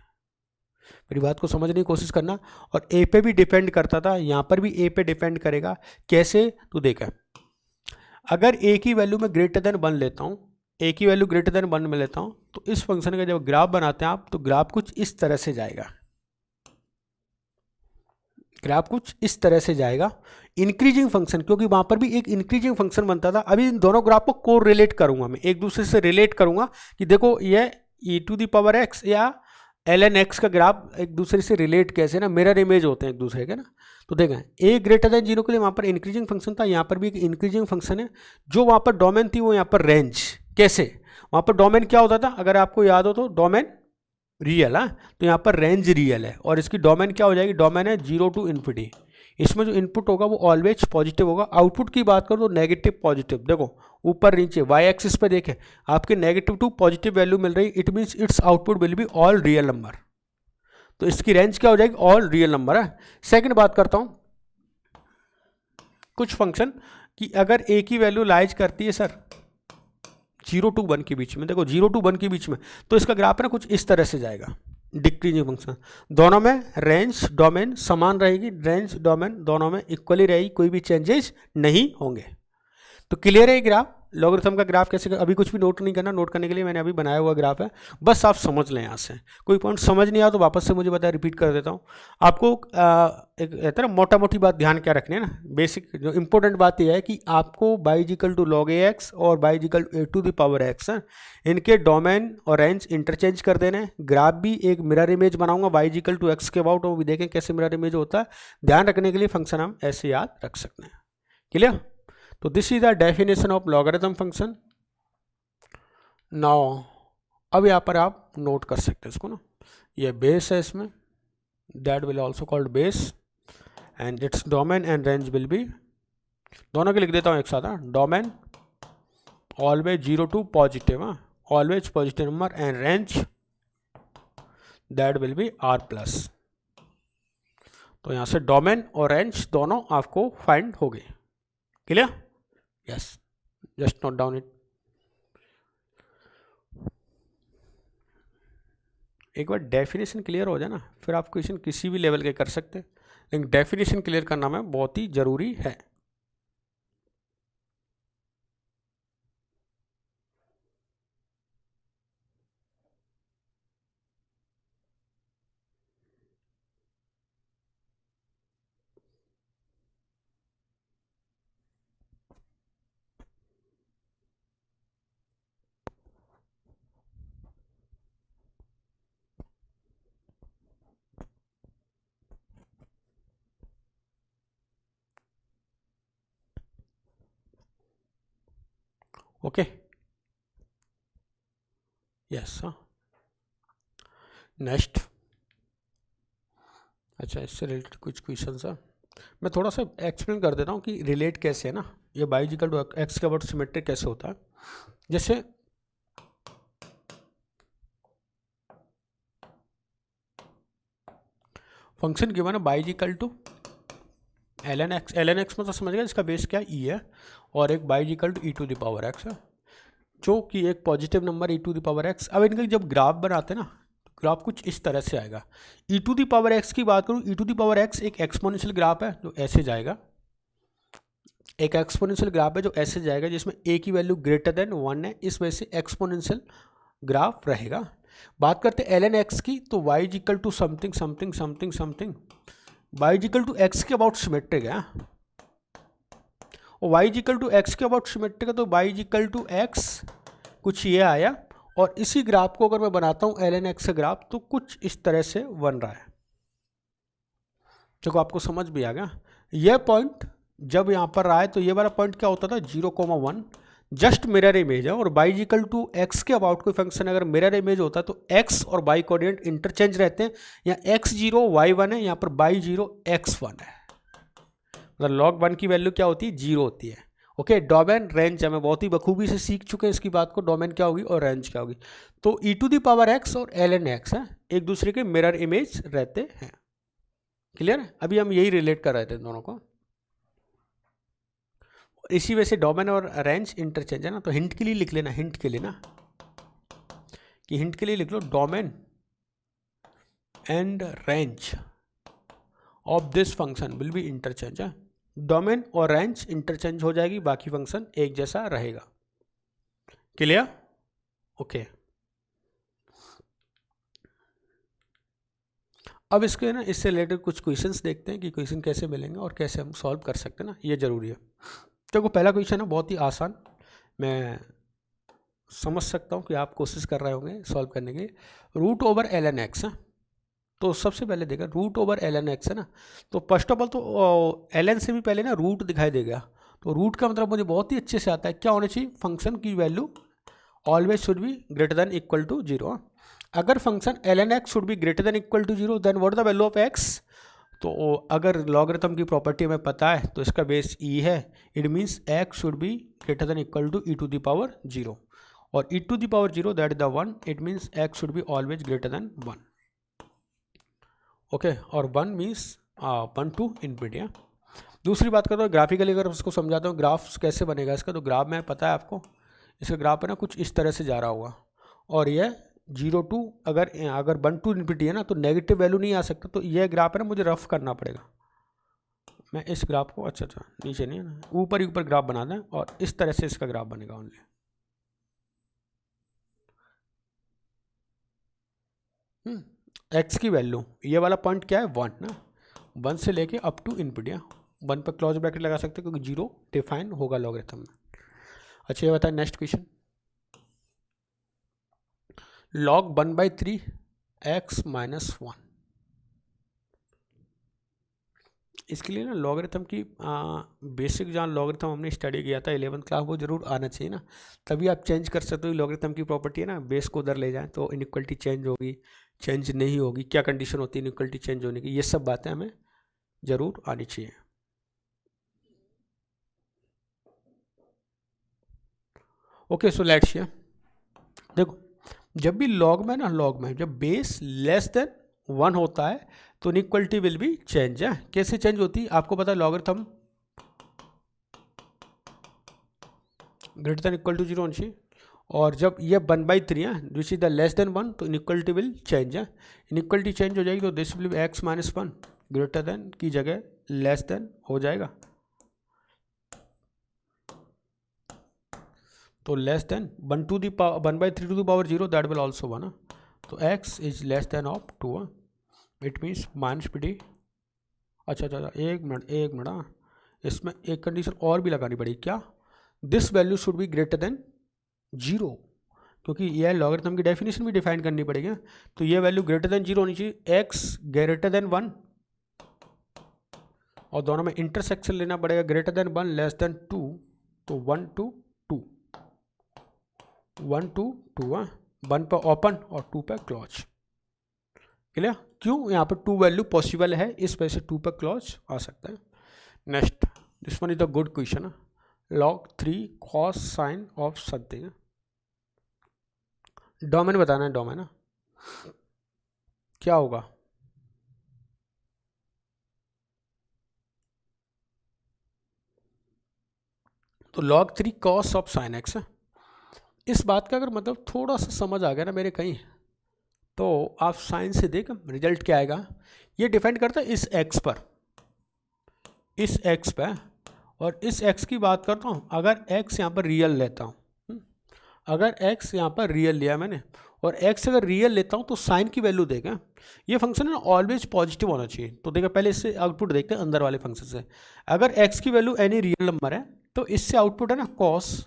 मेरी बात को समझने की कोशिश करना। और ए पे भी डिपेंड करता था, यहाँ पर भी ए पे डिपेंड करेगा। कैसे, तो देखा, अगर ए की वैल्यू में ग्रेटर देन 1 लेता हूँ, ए की वैल्यू ग्रेटर देन 1 में लेता हूँ, तो इस फंक्शन का जब ग्राफ बनाते हैं आप, तो ग्राफ कुछ इस तरह से जाएगा, ग्राफ कुछ इस तरह से जाएगा, इंक्रीजिंग फंक्शन, क्योंकि वहां पर भी एक इंक्रीजिंग फंक्शन बनता था। अभी इन दोनों ग्राफ को रिलेट करूंगा, मैं एक दूसरे से रिलेट करूंगा कि देखो ये e⁻x या ln x का ग्राफ एक दूसरे से रिलेट कैसे ना, मिरर इमेज होते हैं एक दूसरे के ना। तो देखें a ग्रेटर देन 0 के लिए वहां पर इंक्रीजिंग फंक्शन था, यहाँ पर भी एक इंक्रीजिंग फंक्शन है। जो वहां पर डोमेन थी वो यहाँ पर रेंज। कैसे, वहां पर डोमेन क्या होता था, अगर आपको याद हो तो डोमेन रियल है, तो यहाँ पर रेंज रियल है, और इसकी डोमेन क्या हो जाएगी, डोमेन है 0 to इन्फिनिटी। इसमें जो इनपुट होगा वो ऑलवेज पॉजिटिव होगा। आउटपुट की बात करो तो नेगेटिव पॉजिटिव, देखो ऊपर नीचे वाई एक्सिस पे देखें आपके नेगेटिव टू पॉजिटिव वैल्यू मिल रही, it means it's output will be all real number, तो इसकी रेंज क्या हो जाएगी, ऑल रियल नंबर है। सेकंड बात करता हूं, कुछ फंक्शन कि अगर ए की वैल्यू लाइज करती है सर 0 to 1 के बीच में, देखो 0 to 1 के बीच में, तो इसका ग्राफ है ना कुछ इस तरह से जाएगा, डिक्रीजिंग फंक्शन। दोनों में रेंज डोमेन समान रहेगी, रेंज डोमेन दोनों में इक्वली रहेगी, कोई भी चेंजेस नहीं होंगे। तो क्लियर है ग्राफ, लॉगरिथम का ग्राफ कैसे, अभी कुछ भी नोट नहीं करना, नोट करने के लिए मैंने अभी बनाया हुआ ग्राफ है, बस आप समझ लें। यहाँ से कोई पॉइंट समझ नहीं आया तो वापस से मुझे बताया, रिपीट कर देता हूँ आपको। एक कहते हैं ना मोटा मोटी बात ध्यान क्या रखनी है ना, बेसिक जो इंपॉर्टेंट बात यह है कि आपको y log ax और y a⁻x है, इनके डोमेन और रेंज इंटरचेंज कर देने। ग्राफ भी एक मिरर इमेज बनाऊंगा y x के अबाउट, वो भी देखें कैसे मिरर इमेज होता है, ध्यान रखने के लिए फंक्शन हम ऐसे याद रख सकते हैं। क्लियर, तो this is the definition of logarithm function. Now अब यहाँ पर आप नोट कर सकते हैं इसको ना, ये बेस है इसमें, that will also called base, and its domain and range will B, दोनों के लिख देता हूँ एक साथ, domain always 0 to positive, always positive number, and range that will be r plus. तो यहाँ से डोमेन और रेंज दोनों आपको फाइंड हो गए। Clear, yes, just note down it. एक बार डेफिनेशन क्लियर हो जाए ना, फिर आप क्वेश्चन किसी भी लेवल के कर सकते हैं, लेकिन डेफिनेशन क्लियर करना में बहुत ही जरूरी है। ओके, यस, हाँ, नेक्स्ट। अच्छा, इससे रिलेटेड कुछ क्वेश्चन है, मैं थोड़ा सा एक्सप्लेन कर देता हूँ कि रिलेट कैसे है ना, ये y = x के अबाउट सिमेट्रिक कैसे होता है। जैसे फंक्शन गिवन है y = ln x मतलब समझ गए, इसका बेस क्या e है, और एक y = e⁻x है, जो कि एक पॉजिटिव नंबर e⁻x। अब इनका जब ग्राफ बनाते हैं ना, तो ग्राफ कुछ इस तरह से आएगा। e⁻x की बात करूँ, e⁻x एक एक्सपोनेंशियल ग्राफ है जो ऐसे जाएगा, एक एक्सपोनेंशियल ग्राफ है जो ऐसे जाएगा, जिसमें a की वैल्यू ग्रेटर देन 1 है, इस वजह से एक्सपोनेंशियल ग्राफ रहेगा। बात करते हैं ln x की, तो y = something something something something, y = x के अबाउट सिमेट्रिक है, और y = x के अबाउट सिमेट्रिक है, तो y = x कुछ ये आया, और इसी ग्राफ को अगर मैं बनाता हूँ ln x का ग्राफ, तो कुछ इस तरह से बन रहा है। देखो आपको समझ भी आ गया, यह पॉइंट जब यहाँ पर रहा है, तो ये वाला पॉइंट क्या होता था 0,1, जस्ट मिरर इमेज है और y इक्वल टू एक्स के अबाउट कोई फंक्शन अगर मिरर इमेज होता है तो x और y कोऑर्डिनेट इंटरचेंज रहते हैं। यहाँ x0 y1 है, यहाँ पर y0 x1 है, मतलब log 1 की वैल्यू क्या होती है, 0 होती है। ओके, डोमेन रेंज हमें बहुत ही बखूबी से सीख चुके हैं इसकी बात को, डोमेन क्या होगी और रेंज क्या होगी। तो e⁻x और ln x है, एक दूसरे के मिरर इमेज रहते हैं। क्लियर है? अभी हम यही रिलेट कर रहे थे दोनों को। इसी वजह से डोमेन और रेंज इंटरचेंज है ना, तो हिंट के लिए लिख लेना, हिंट के लिए ना, कि हिंट के लिए लिख लो domain and range of this function will be interchange है। डोमेन और रेंज इंटरचेंज हो जाएगी, बाकी फंक्शन एक जैसा रहेगा। क्लियर? ओके, अब इसके ना इससे रिलेटेड कुछ क्वेश्चंस देखते हैं कि क्वेश्चन कैसे मिलेंगे और कैसे हम सॉल्व कर सकते हैं ना, ये जरूरी है। देखो पहला क्वेश्चन है बहुत ही आसान, मैं समझ सकता हूँ कि आप कोशिश कर रहे होंगे सॉल्व करने के। रूट ओवर ln x है, तो सबसे पहले देखा रूट ओवर ln x है ना, तो फर्स्ट ऑफ ऑल तो ln से भी पहले ना रूट दिखाई देगा, तो रूट का मतलब मुझे बहुत ही अच्छे से आता है, क्या होना चाहिए, फंक्शन की value always should be greater than equal to 0। अगर function ln x should be greater than equal to 0 then what the value of x, तो अगर लॉगरिथम की प्रॉपर्टी हमें पता है तो इसका बेस e है, it means x should be greater than equal to e⁻0, और e⁻0 that is the 1, it means x should be always greater than 1। Okay, और 1 मीन्स 1 टू इन्फिनिटी है। दूसरी बात करता हूँ ग्राफिकली, अगर उसको समझाता हूँ ग्राफ कैसे बनेगा इसका, तो ग्राफ में पता है आपको, इसका ग्राफ है ना कुछ इस तरह से जा रहा होगा, और यह 0 टू अगर 1 टू इन्फिनिटी है ना, तो नेगेटिव वैल्यू नहीं आ सकता, तो यह ग्राफ है ना मुझे रफ करना पड़ेगा। मैं इस ग्राफ को अच्छा नीचे नहीं है ना, ऊपर ही ऊपर ग्राफ बना दें, और इस तरह से इसका ग्राफ बनेगा ओनली। एक्स की वैल्यू ये वाला पॉइंट क्या है 1 ना, 1 से लेके अप टू इन्फिनिटी, 1 पर क्लोज ब्रैकेट लगा सकते हैं क्योंकि 0 डिफाइन होगा लॉगरिथम में। अच्छा ये बताएं next question, log 1/3 x minus 1, इसके लिए ना लॉगरिथम की बेसिक जहाँ लॉगरिथम हमने स्टडी किया था 11th क्लास, वो जरूर आना चाहिए ना, तभी आप चेंज कर सकते हो। लॉगरिथम की प्रॉपर्टी है ना, बेस को उधर ले जाएं तो इनइक्वलिटी चेंज होगी, चेंज नहीं होगी, क्या कंडीशन होती है इनइक्वलिटी चेंज होने की, ये सब बातें हमें जरूर आनी चाहिए। ओके सो लेट्स हियर, देखो जब भी लॉग में ना, लॉग में जब बेस लेस देन 1 होता है तो इनइक्वलिटी विल बी चेंज है। कैसे चेंज होती है आपको पता है, logarithm greater than equal to 0 होनी चाहिए, और जब ये 1/3 है which is the less than 1 तो इनइक्वलिटी विल चेंज है। इनइक्वलिटी चेंज हो जाएगी तो this will be x minus 1 greater than की जगह लेस देन हो जाएगा, तो less than 1/3 to the power 0 that will also 1, तो x is less than of 2, it means minus PD। अच्छा एक मिनट इसमें एक कंडीशन और भी लगानी पड़ेगी, क्या, this value should be greater than 0, क्योंकि यह लॉगरिथम की डेफिनेशन भी डिफाइन करनी पड़ेगी, तो ये वैल्यू ग्रेटर देन 0 होनी चाहिए, x ग्रेटर देन 1, और दोनों में इंटरसेक्शन लेना पड़ेगा, ग्रेटर देन 1 लेस देन 2, तो 1 to 2 1 to 2, 1 पर ओपन और 2 पर क्लोज। क्लियर? क्यों, यहाँ पर 2 वैल्यू पॉसिबल है, इस वजह से 2 पर क्लोज आ सकता है। Next, this one is the good question, log 3 cos sine of something, domain बताना है, डोमेन क्या होगा, तो log 3 cos of sine x है। इस बात का अगर मतलब थोड़ा सा समझ आ गया ना मेरे कहीं, तो आप साइन से देख रिजल्ट क्या आएगा, ये डिपेंड करता है इस x पर, इस x पर, और इस x की बात करता हूँ अगर x यहाँ पर रियल लेता हूँ, अगर x यहाँ पर रियल लिया मैंने, और x अगर रियल लेता हूँ तो साइन की वैल्यू देगा, ये फंक्शन है ना ऑलवेज पॉजिटिव होना चाहिए। तो देखा पहले इससे आउटपुट देखते हैं अंदर वाले फंक्शन से, अगर x की वैल्यू एनी रियल नंबर है तो इससे आउटपुट है ना कॉस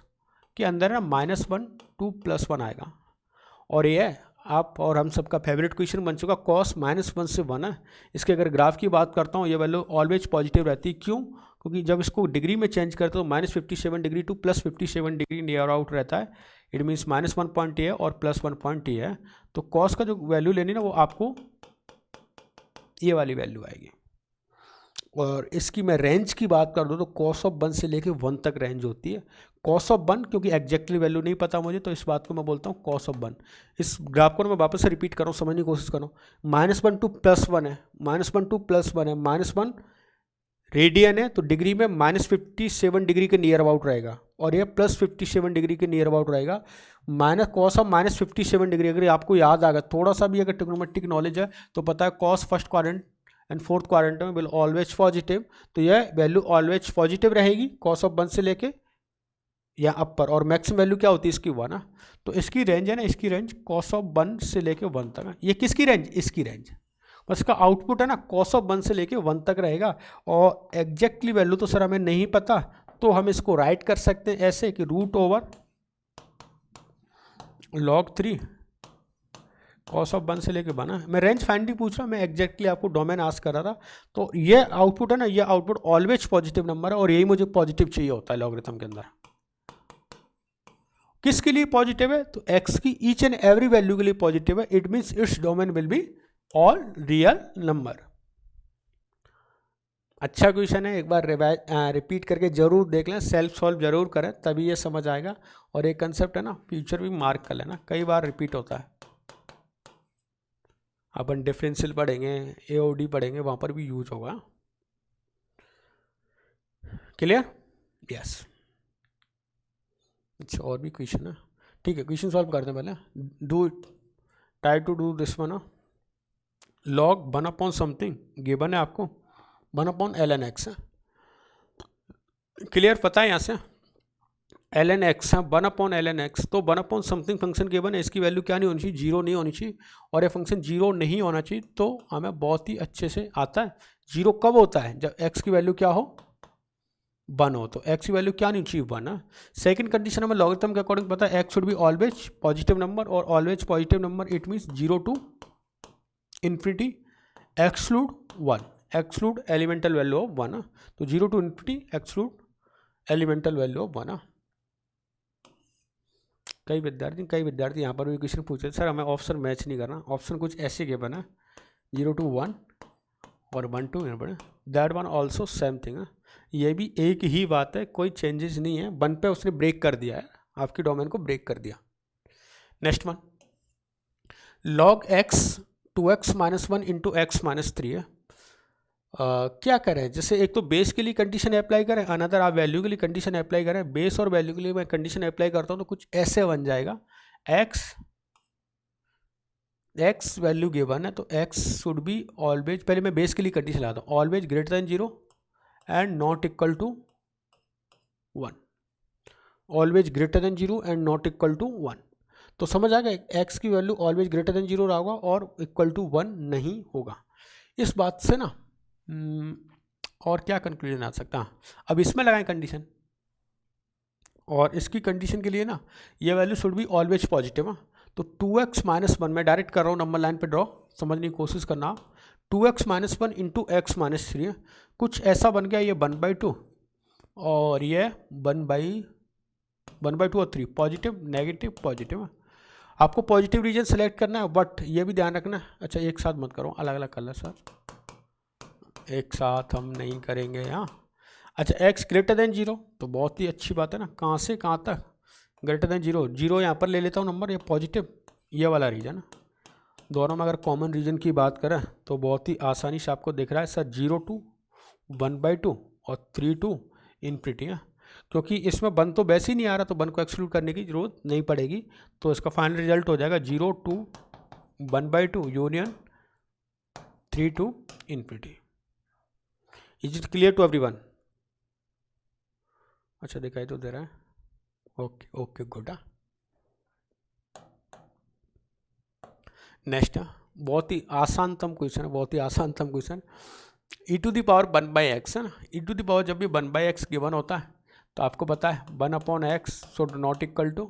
के अंदर है ना -1 2 +1 आएगा, और ये है आप और हम सबका फेवरेट क्वेश्चन बन चुका, कॉस -1 से 1 है। इसके अगर ग्राफ की बात करता हूँ ये वैल्यू ऑलवेज पॉजिटिव रहती है, क्यों, क्योंकि जब इसको डिग्री में चेंज करते हो -57 degree to +57 degree near out रहता है। इट मीन्स -1 पॉइंट है और +1 पॉइंट है। तो कॉस का जो वैल्यू लेनी ना वो आपको ये वाली वैल्यू आएगी। और इसकी मैं रेंज की बात कर दूँ तो कॉस ऑफ 1 से लेके 1 तक रेंज होती है। कॉस ऑफ 1 क्योंकि एग्जैक्टली वैल्यू नहीं पता मुझे, तो इस बात को मैं बोलता हूँ कॉस ऑफ 1। इस ग्राफ को मैं वापस से रिपीट कर रहा हूँ, समझने की कोशिश कर रहा हूँ। -1 टू +1 है, -1 टू +1 है, -1 रेडियन है, तो डिग्री में -57 डिग्री के नियर अबाउट रहेगा और ये +57 डिग्री के नियर अबाउट रहेगा। माइनस कॉस ऑफ -57 डिग्री, अगर आपको याद आ गया थोड़ा सा भी अगर ट्रिग्नोमेट्रिक नॉलेज है तो पता है cos first quadrant and fourth quadrant में विल ऑलवेज पॉजिटिव, तो यह वैल्यू ऑलवेज पॉजिटिव रहेगी कॉस ऑफ 1 से लेके या अपर। और मैक्सिमम वैल्यू क्या होती है इसकी 1 है। तो इसकी रेंज है ना, इसकी रेंज कॉस ऑफ 1 से लेके 1 तक है। ये किसकी रेंज? इसकी रेंज। बस इसका आउटपुट है ना कॉस ऑफ 1 से लेके 1 तक रहेगा। और एग्जैक्टली वैल्यू तो सर हमें नहीं पता, तो हम इसको राइट कर सकते हैं ऐसे कि √log3 कॉस ऑफ 1 से लेके 1 है। मैं रेंज फाइंडिंग पूछ रहा हूँ, मैं एग्जैक्टली आपको डोमेन आस्क कर रहा था। तो ये आउटपुट है ना, ये आउटपुट ऑलवेज पॉजिटिव नंबर है और यही मुझे पॉजिटिव चाहिए होता है लॉगरिथम के अंदर। किसके लिए पॉजिटिव है? तो x की ईच एंड एवरी वैल्यू के लिए पॉजिटिव है। It means it's domain will be all real number. अच्छा क्वेश्चन है, एक बार रिपीट करके जरूर देख लें, सेल्फ सॉल्व जरूर करें, तभी ये समझ आएगा। और एक कंसेप्ट है ना, फ्यूचर भी मार्क कर लेना, कई बार रिपीट होता है। अपन डिफरेंशियल पढ़ेंगे, एओडी पढ़ेंगे, वहाँ पर भी यूज होगा। क्लियर? यस। अच्छा, और भी क्वेश्चन है, ठीक है, क्वेश्चन सॉल्व करते हैं पहले। Do try to do this one. log 1 upon something given है आपको, 1 अपॉन ln x है। क्लियर? पता है यहाँ से ln x है 1 अपॉन ln x, तो 1 अपॉन समथिंग फंक्शन गिवन है, इसकी वैल्यू क्या नहीं होनी चाहिए? 0 नहीं होनी चाहिए। और ये फंक्शन 0 नहीं होना चाहिए, तो हमें बहुत ही अच्छे से आता है। 0 कब होता है? जब x की वैल्यू क्या हो? 1 हो। तो x की वैल्यू क्या नहीं चाहिए? 1 है। सेकंड कंडीशन हमें लॉगरिथम के अकॉर्डिंग पता है x should be always positive number, और always positive number it means 0 to infinity exclude 1, exclude elemental value of 1। तो 0 to infinity exclude elemental value of 1। कई विद्यार्थी यहाँ पर भी क्वेश्चन पूछे, सर हमें ऑप्शन मैच नहीं करना, ऑप्शन कुछ ऐसे गिवन है 0 टू 1 और 1 to that one also same thing है। ये भी एक ही बात है, कोई चेंजेस नहीं है। 1 पे उसने ब्रेक कर दिया है, आपकी डोमेन को ब्रेक कर दिया। Next one, log x 2x minus 1 into x minus 3 है। क्या करें? जैसे एक तो बेस के लिए कंडीशन अप्लाई करें, अनदर आप वैल्यू के लिए कंडीशन अप्लाई करें। बेस और वैल्यू के लिए मैं कंडीशन अप्लाई करता हूँ तो कुछ ऐसे बन जाएगा, x वैल्यू गिवन है तो x शुड बी ऑलवेज, पहले मैं बेस के लिए कंडीशन लाता हूँ, always greater than 0 and not equal to 1, always greater than 0 and not equal to 1। तो समझ आ गया, x की वैल्यू ऑलवेज ग्रेटर देन 0 होगा और इक्वल टू 1 नहीं होगा। इस बात से ना और क्या कंक्लूजन आ सकता है? अब इसमें लगाएं कंडीशन, और इसकी कंडीशन के लिए ना ये value should be always positive है। तो 2x माइनस 1 मैं डायरेक्ट कर रहा हूँ, नंबर लाइन पे ड्रॉ, समझने की कोशिश करना। 2x minus 1 into x minus 3 है, कुछ ऐसा बन गया, ये 1/2 और ये 1/2 और 3, पॉजिटिव नेगेटिव पॉजिटिव है। आपको पॉजिटिव रीजन सेलेक्ट करना है, बट ये भी ध्यान रखना है। अच्छा, एक साथ मत करो, अलग अलग कर लो सर, एक साथ हम नहीं करेंगे यहाँ। अच्छा, x ग्रेटर देन 0, तो बहुत ही अच्छी बात है ना, कहाँ से कहाँ तक ग्रेटर देन 0, 0 यहाँ पर ले लेता हूँ नंबर, ये पॉजिटिव, ये वाला रीजन है। दोनों में अगर कॉमन रीजन की बात करें तो बहुत ही आसानी से आपको दिख रहा है सर, 0 टू 1/2 और 3 टू इन्फिनिटी है। क्योंकि इसमें 1 तो वैसे ही नहीं आ रहा, तो 1 को एक्सक्लूड करने की जरूरत नहीं पड़ेगी। तो इसका फाइनल रिजल्ट हो जाएगा 0 to 1/2 union 3 to infinity. Is it clear to everyone? अच्छा, दिखाई तो दे रहा है, ओके ओके गुड। नेक्स्ट बहुत ही आसानतम क्वेश्चन है, बहुत ही आसानतम question. e to the power 1/x है ना, e टू दी पावर जब भी 1/x गिवन होता है तो आपको पता है 1/x should not equal to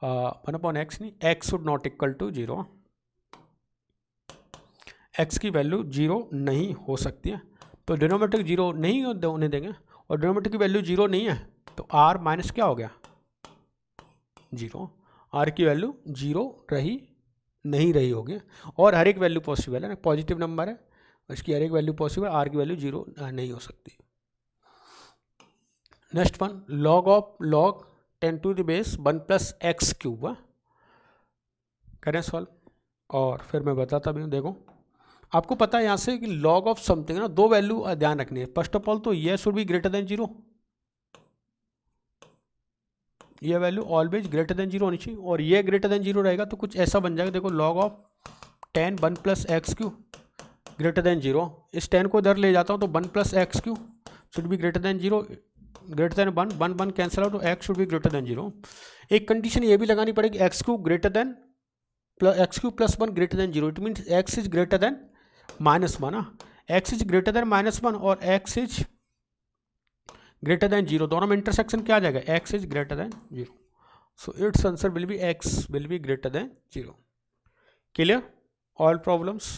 1/x नहीं, x should not equal to 0। x की वैल्यू 0 नहीं हो सकती है। तो डिनोमिनेटर जीरो नहीं होने देंगे, और डिनोमिनेटर की वैल्यू जीरो नहीं है तो आर माइनस क्या हो गया, जीरो। आर की वैल्यू जीरो रही नहीं रही होगी, और हर एक वैल्यू पॉसिबल है ना, पॉजिटिव नंबर है इसकी हर एक वैल्यू पॉसिबल, आर की वैल्यू जीरो नहीं हो सकती। Next one, log of log 10 to the base 1 plus x cube, करें सॉल्व। और फिर मैं बताता भी हूँ, देखो आपको पता है यहाँ से कि लॉग ऑफ समथिंग ना दो वैल्यू ध्यान रखनी है। फर्स्ट ऑफ ऑल तो ये should be greater than zero, ये value always greater than zero होनी चाहिए, और ये ग्रेटर देन जीरो रहेगा तो कुछ ऐसा बन जाएगा, देखो log of 10 1 plus x cube greater than zero, इस 10 को इधर ले जाता हूँ तो 1 plus x cube should be greater than zero, greater than 1 1 1 cancel out तो x should be greater than zero. एक कंडीशन ये भी लगानी पड़ेगी, x cube greater than x cube plus 1 greater than zero, it means x is greater than minus one, x is greater than minus one और x is greater than zero, दोनों में intersection क्या आ जाएगा, x is greater than zero, so it's answer will be x will be greater than zero. Clear all problems?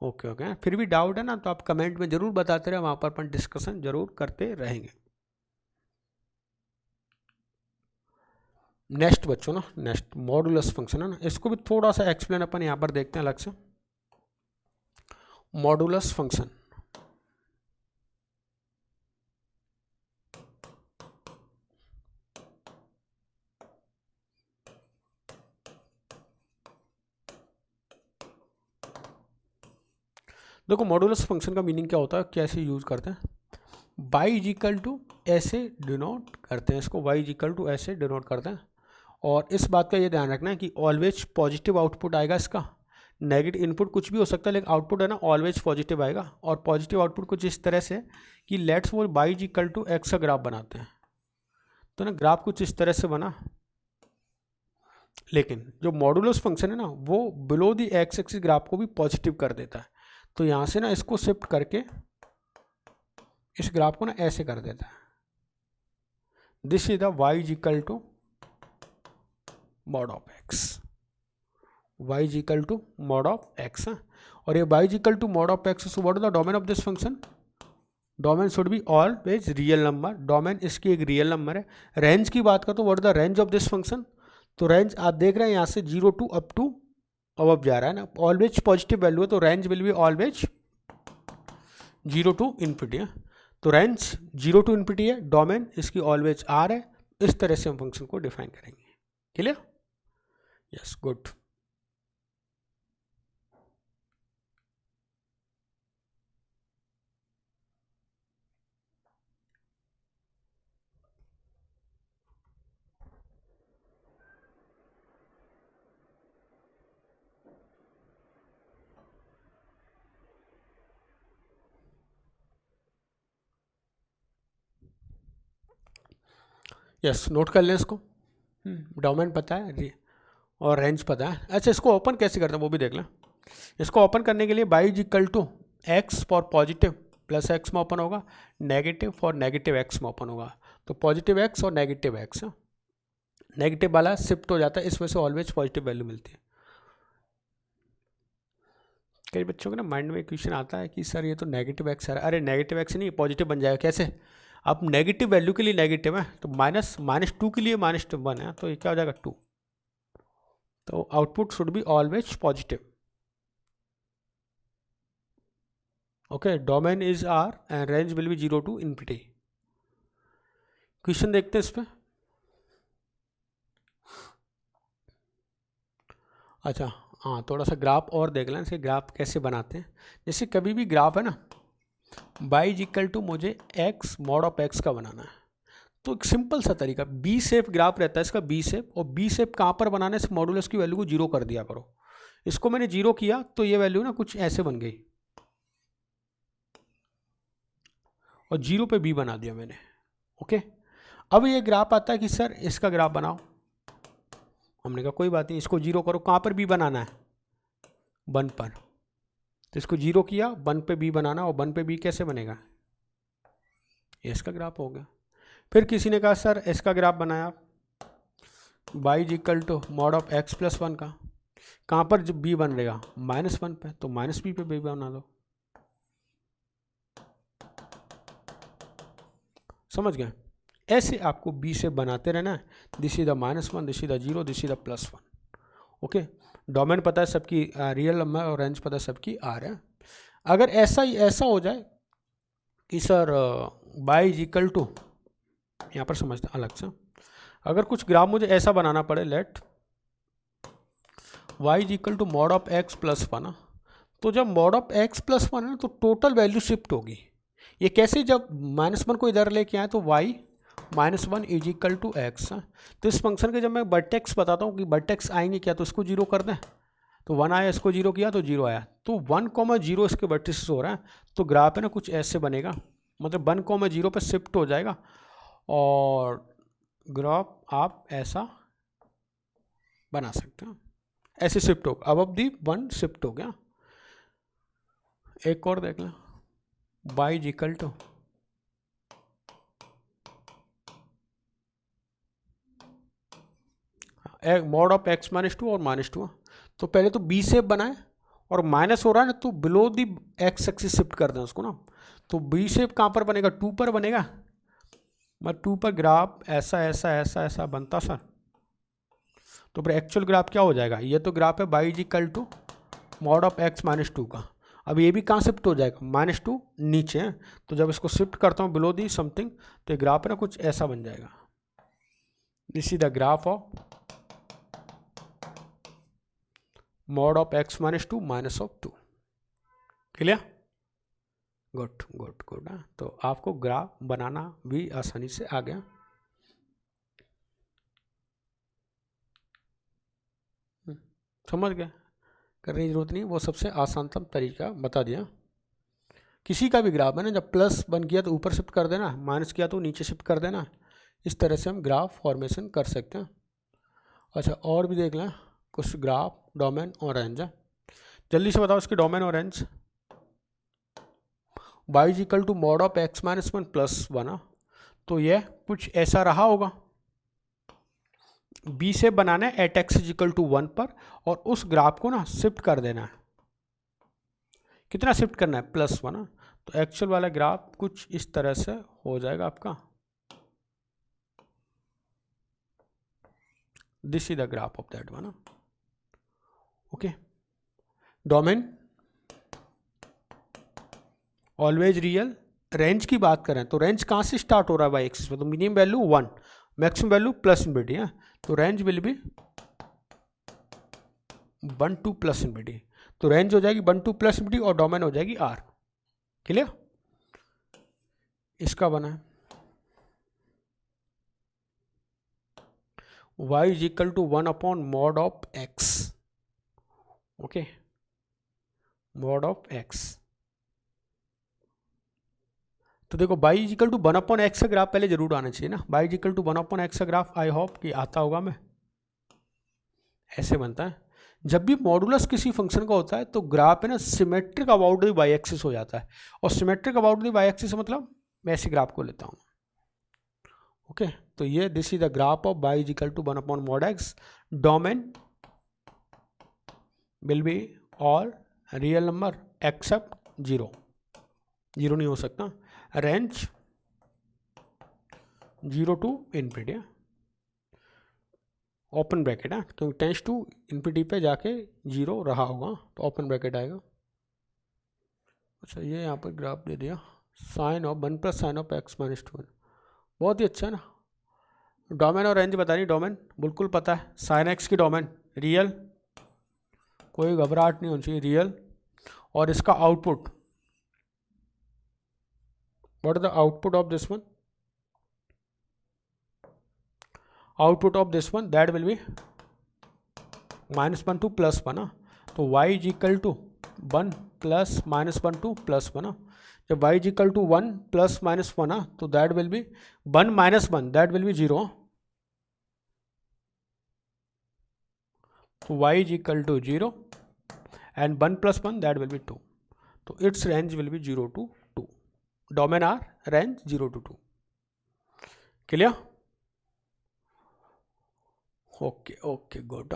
Okay okay, फिर भी doubt है ना तो आप कमेंट में जरूर बताते रहे, वहाँ पर अपन डिस्कशन जरूर करते रहेंगे। नेक्स्ट बच्चों ना, नेक्स्ट मॉडुलस फंक्शन है ना, इसको भी थोड़ा सा एक्सप्लेन अपन यहाँ पर देखते हैं अलग से। मॉडुलस फंक्शन, देखो मॉडुलस फंक्शन का मीनिंग क्या होता है, कैसे यूज करते हैं, वाई इज इक्वल टू ऐसे डिनोट करते हैं इसको, वाई इज इक्वल टू ऐसे डिनोट करते हैं। और इस बात का ये ध्यान रखना है कि ऑलवेज पॉजिटिव आउटपुट आएगा इसका, नेगेटिव इनपुट कुछ भी हो सकता है लेकिन आउटपुट है ना ऑलवेज पॉजिटिव आएगा। और पॉजिटिव आउटपुट कुछ इस तरह से कि लेट्स वो y is equal to x का ग्राफ बनाते हैं, तो ना ग्राफ कुछ इस तरह से बना, लेकिन जो मॉडुलस फंक्शन है ना वो below the x axis graph को भी पॉजिटिव कर देता है, तो यहाँ से ना इसको शिफ्ट करके इस ग्राफ को ना ऐसे कर देता है, this is the y is equal to mod of x, y is equal to mod of x. और ये y is equal to mod of x, so what is the domain of this function, domain should be always real number, domain इसकी एक real number है। Range की बात करते हो, what is the range of this function, तो range आप देख रहे हैं यहाँ से 0 टू अप टू अब जा रहा है ना, ऑलवेज पॉजिटिव वैल्यू है तो range will be always 0 to infinity है, तो रेंज 0 टू इन्फिनिटी है, डोमेन इसकी ऑलवेज आर है। इस तरह से हम फंक्शन को डिफाइन करेंगे। Clear? Yes, good. Yes, note कर लें इसको, डोमेन पता है और रेंज पता है। अच्छा, इसको ओपन कैसे करते हैं वो भी देख लें। इसको ओपन करने के लिए y is equal to x for positive plus x में ओपन होगा, नेगेटिव फॉर नेगेटिव एक्स में ओपन होगा, तो पॉजिटिव एक्स और नेगेटिव एक्स, नेगेटिव वाला शिफ्ट हो जाता है, इस वजह से ऑलवेज पॉजिटिव वैल्यू मिलती है। कई बच्चों के ना माइंड में क्वेश्चन आता है कि सर ये तो नेगेटिव एक्स है, अरे नेगेटिव एक्स नहीं पॉजिटिव बन जाएगा कैसे, अब नेगेटिव वैल्यू के लिए नेगेटिव है तो -(-2) के लिए -(1) है, तो ये क्या हो जाएगा 2, तो output should be always positive. Okay, domain is R and range will be 0 to infinity. Question देखते हैं इस पर। अच्छा हाँ, थोड़ा सा ग्राफ और देख लें, इसके ग्राफ कैसे बनाते हैं। जैसे कभी भी ग्राफ है ना, y इज इक्वल टू मुझे x मॉड ऑफ x का बनाना है, तो एक सिंपल सा तरीका, बी शेप ग्राफ रहता है इसका, बी शेप, और बी शेप कहाँ पर बनाने से मॉडुलस की वैल्यू को 0 कर दिया करो। इसको मैंने 0 किया तो ये वैल्यू ना कुछ ऐसे बन गई, और 0 पे b बना दिया मैंने। ओके, अब ये ग्राफ आता है कि सर इसका ग्राफ बनाओ, हमने कहा कोई बात नहीं, इसको 0 करो, कहाँ पर b बनाना है, 1 पर, तो इसको 0 किया, 1 पे b बनाना, और 1 पे b कैसे बनेगा, ये इसका ग्राफ हो गया। फिर किसी ने कहा सर इसका ग्राफ बनाया, y is equal to mod of x plus 1 का, कहाँ पर जब b बन रहेगा, -1 पे, तो -b पे b बना दो। समझ गए? ऐसे आपको बी शेप बनाते रहना है। This is the -1, this is the 0, this is the +1। Okay, domain पता है सबकी रियल नंबर और रेंज पता है सबकी आर है। अगर ऐसा हो जाए कि sir y is equal to, यहाँ पर समझते हैं अलग से, अगर कुछ ग्राफ मुझे ऐसा बनाना पड़े, let y is equal to mod of x plus 1, तो जब मॉड ऑफ x प्लस 1 है ना तो टोटल वैल्यू शिफ्ट होगी। ये कैसे? जब -1 को इधर लेके आए तो y -1 is equal to x. तो इस फंक्शन के जब मैं वर्टेक्स बताता हूँ कि वर्टेक्स आएंगे क्या, तो इसको 0 कर दें, तो 1 आया, इसको 0 किया तो 0 आया, तो 1,0 इसके वर्टिसेस हो रहा है। तो ग्राफ है ना कुछ ऐसे बनेगा, मतलब 1,0 पे शिफ्ट हो जाएगा और ग्राफ आप ऐसा बना सकते हैं, ऐसे शिफ्ट हो, अब दी 1 शिफ्ट हो गया। एक और देख लें, y is equal to mod of x -2 और -2। तो पहले तो बी शेप बनाए और माइनस हो रहा है ना तो below the x axis shift कर दें उसको ना। तो बी शेप कहाँ पर बनेगा? 2 पर बनेगा। मैं 2 पर ग्राफ ऐसा ऐसा ऐसा ऐसा बनता सर, तो फिर एक्चुअल ग्राफ क्या हो जाएगा? ये तो ग्राफ है y is equal to mod of x -2 का। अब ये भी कहाँ शिफ्ट हो जाएगा? -2 नीचे है, तो जब इसको शिफ्ट करता हूँ बिलो दी समथिंग तो ये ग्राफ है ना कुछ ऐसा बन जाएगा। This is the graph of mod of x -2 minus of 2। Clear? Good good good. तो आपको ग्राफ बनाना भी आसानी से आ गया। समझ गए? करने की जरूरत नहीं, वो सबसे आसानतम तरीका बता दिया। किसी का भी ग्राफ है ना, जब प्लस बन गया तो ऊपर शिफ्ट कर देना, माइनस किया तो नीचे शिफ्ट कर देना। इस तरह से हम ग्राफ फॉर्मेशन कर सकते हैं। अच्छा, और भी देख लें कुछ ग्राफ, डोमेन और रेंज। जल्दी से बताओ इसके डोमेन और range. y is equal to mod of x -1 plus 1, तो यह कुछ ऐसा रहा होगा। बी से बनाना है at x is equal to 1 पर, और उस ग्राफ को ना शिफ्ट कर देना है। कितना शिफ्ट करना है? +1। तो एक्चुअल वाला ग्राफ कुछ इस तरह से हो जाएगा आपका। This is the graph of that one. Okay, domain always real. Range की बात करें तो रेंज कहाँ से स्टार्ट हो रहा है? वाई एक्सिस में, तो minimum value 1, maximum value plus infinity है, तो range will be 1 to plus infinity. तो रेंज हो जाएगी 1 to प्लस इनफिनिटी और डोमेन हो जाएगी R। क्लियर? इसका बना है y is equal to 1 upon mod of x। Okay, mod of x। तो देखो y is equal to 1 upon x का ग्राफ पहले जरूर आना चाहिए ना। y is equal to 1 upon x का ग्राफ आई होप कि आता होगा। मैं ऐसे बनता है जब भी मॉडुलस किसी फंक्शन का होता है तो ग्राफ है ना symmetric about the y axis हो जाता है। और symmetric about the y axis मतलब मैं ऐसे ग्राफ को लेता हूँ। ओके, तो ये this is the graph of y is equal to 1 upon mod x। Domain will be all real number except 0, 0 नहीं हो सकता। Range 0 to infinity, open bracket है क्योंकि टेंस टू इनफिनिटी पे जाके 0 रहा होगा, तो ओपन ब्रैकेट आएगा। अच्छा, ये यहाँ पर ग्राफ दे दिया sign of 1 plus sign of x -2। बहुत ही अच्छा है ना। डोमेन और रेंज बता रही, डोमेन बिल्कुल पता है, साइन एक्स की डोमेन रियल, कोई घबराहट नहीं होनी चाहिए, रियल। और इसका output, what is the output of this one? Output of this one that will be -1 to +1। तो y is equal to 1 plus -1 to +1। जब y is equal to 1 plus -1 तो that will be 1 -1 that will be 0। तो y is equal to 0 and 1 plus 1 that will be 2। तो its range will be 0 to 2। Domain or, range 0 to 2। Clear? Okay okay good.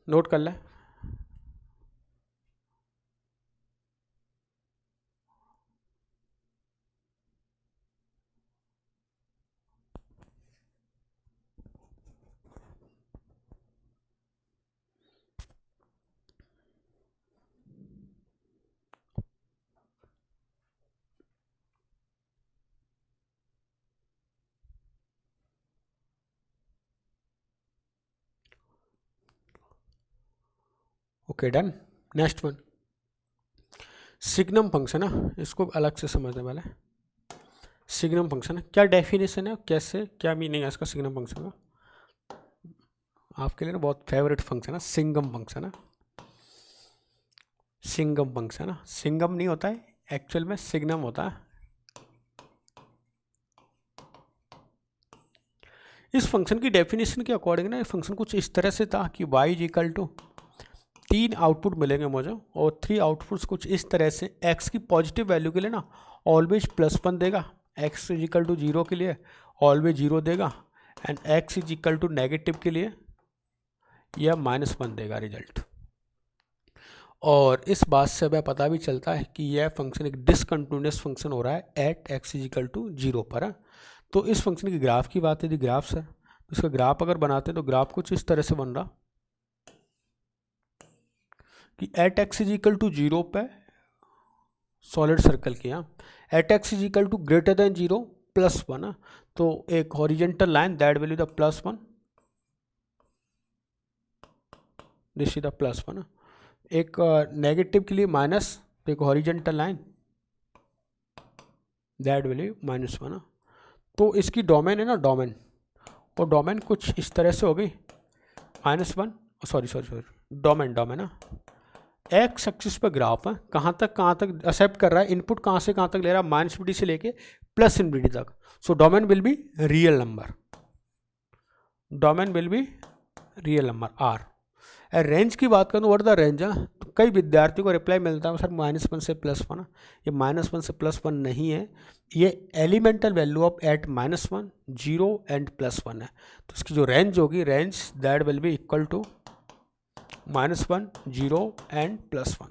Note कर लें। Okay done. Next one signum function है, इसको अलग से समझने वाला है। सिग्नम फंक्शन है, क्या डेफिनेशन है, कैसे क्या मीनिंग है इसका सिग्नम फंक्शन का, आपके लिए ना बहुत फेवरेट फंक्शन है सिंगम फंक्शन है। सिंगम फंक्शन है, सिंगम नहीं होता है एक्चुअल में, सिग्नम होता है। इस फंक्शन की डेफिनेशन के अकॉर्डिंग ना ये फंक्शन कुछ इस तरह से था कि y इक्वल टू 3 आउटपुट मिलेंगे मुझे और 3 आउटपुट्स कुछ इस तरह से x की पॉजिटिव वैल्यू के लिए ना ऑलवेज +1 देगा, x इक्वल टू 0 के लिए ऑलवेज 0 देगा and x equal to negative के लिए यह -1 देगा रिजल्ट। और इस बात से हमें पता भी चलता है कि यह फंक्शन एक डिसकंटिन्यूअस फंक्शन हो रहा है एट x इक्वल टू 0 पर है। तो इस फंक्शन की ग्राफ की बात है, यदि ग्राफ है तो इसका ग्राफ अगर बनाते हैं तो ग्राफ कुछ इस तरह से बन रहा कि एट x इक्वल टू 0 पे सॉलिड सर्कल के यहाँ at x equal to greater than 0 +1 है, तो एक horizontal line that will be the +1, this is the +1, एक नेगेटिव के लिए माइनस, तो एक horizontal line that will be -1। तो इसकी डोमेन है ना डोमेन, और डोमेन कुछ इस तरह से होगी -1, सॉरी डोमेन है एक्स एक्सिस पर ग्राफ है, कहाँ तक एक्सेप्ट कर रहा है, इनपुट कहाँ से कहाँ तक ले रहा है, -∞ से लेके +∞ तक। So domain will be real number, domain will be real number R. Range की बात करूँ, व्हाट द रेंज है, तो कई विद्यार्थियों को रिप्लाई मिलता है सर -1 से +1, ये -1 से +1 नहीं है, ये elemental value of at -1 0 and +1 है। तो इसकी जो रेंज होगी, range that will be equal to -1 0 and +1,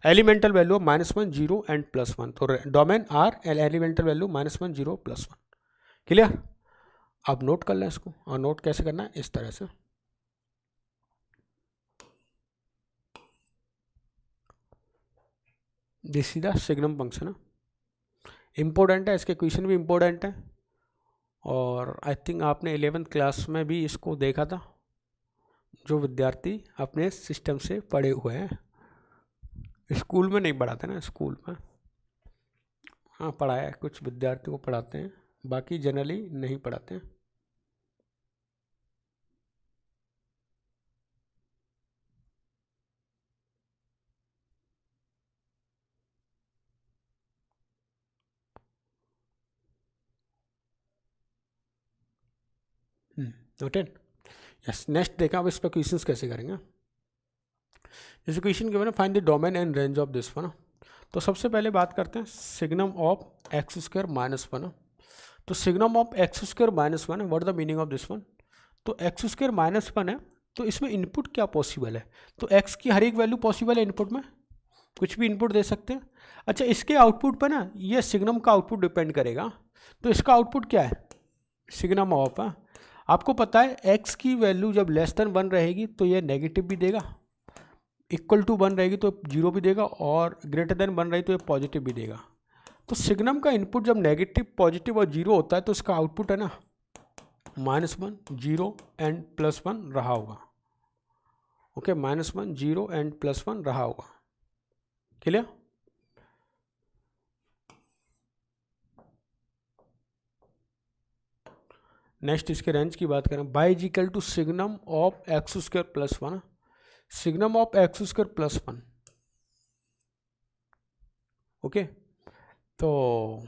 elemental value of -1 0 and +1। तो domain R elemental value -1 0 +1। Clear? आप नोट कर लें इसको, और नोट कैसे करना है, इस तरह से। This is the signum function, important है, इसके क्वेश्चन भी इम्पोर्टेंट है, और आई थिंक आपने 11th क्लास में भी इसको देखा था, जो विद्यार्थी अपने सिस्टम से पढ़े हुए हैं। स्कूल में नहीं पढ़ाते ना, स्कूल में हाँ पढ़ाया है, कुछ विद्यार्थियों को पढ़ाते हैं, बाकी जनरली नहीं पढ़ाते हैं। नोटेड? यस। नेक्स्ट देखा अब इस पर क्वेश्चंस कैसे करेंगे। जैसे क्वेश्चन के बाद find the domain and range of this one, तो सबसे पहले बात करते हैं सिग्नम ऑफ x² -1। तो सिग्नम ऑफ x² -1 है, what the meaning of this one, तो x² -1 है, तो इसमें इनपुट क्या पॉसिबल है, तो x की हर एक वैल्यू पॉसिबल है इनपुट में, कुछ भी इनपुट दे सकते हैं। अच्छा, इसके आउटपुट पर ना ये सिग्नम का आउटपुट डिपेंड करेगा, तो इसका आउटपुट क्या है, सिग्नम ऑफ है। आपको पता है x की वैल्यू जब <1 रहेगी तो ये नेगेटिव भी देगा, इक्वल टू 1 रहेगी तो 0 भी देगा, और >1 रही तो ये पॉजिटिव भी देगा। तो सिग्नम का इनपुट जब नेगेटिव, पॉजिटिव और 0 होता है तो इसका आउटपुट है ना -1 0 एंड +1 रहा होगा। ओके, -1 0 एंड +1 रहा होगा। क्लियर? नेक्स्ट इसके रेंज की बात करें, y equal to signum of x² +1, signum of x² +1। Okay, तो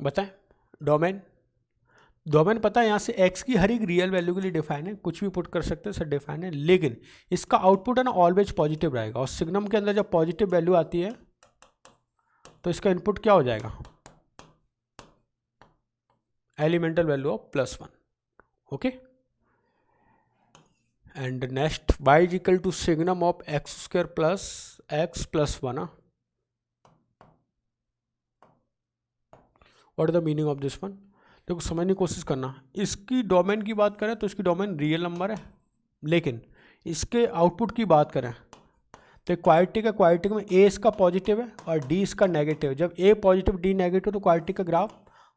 बताएं डोमेन, डोमेन पता है यहाँ से x की हर एक रियल वैल्यू के लिए डिफाइन है, कुछ भी पुट कर सकते हैं सर, डिफाइन है, लेकिन इसका आउटपुट है ना ऑलवेज पॉजिटिव रहेगा, और सिग्नम के अंदर जब पॉजिटिव वैल्यू आती है तो इसका इनपुट क्या हो जाएगा, elemental value of +1। Okay, and next y equal to signum of x² + x +1। What is the meaning of this one, देखो समझने की कोशिश करना। इसकी डोमेन की बात करें तो इसकी डोमेन रियल नंबर है, लेकिन इसके आउटपुट की बात करें तो क्वाड्रेटिक है, क्वाड्रेटिक में a इसका पॉजिटिव है और d इसका नेगेटिव है। जब a पॉजिटिव d नेगेटिव तो क्वाड्रेटिक का graph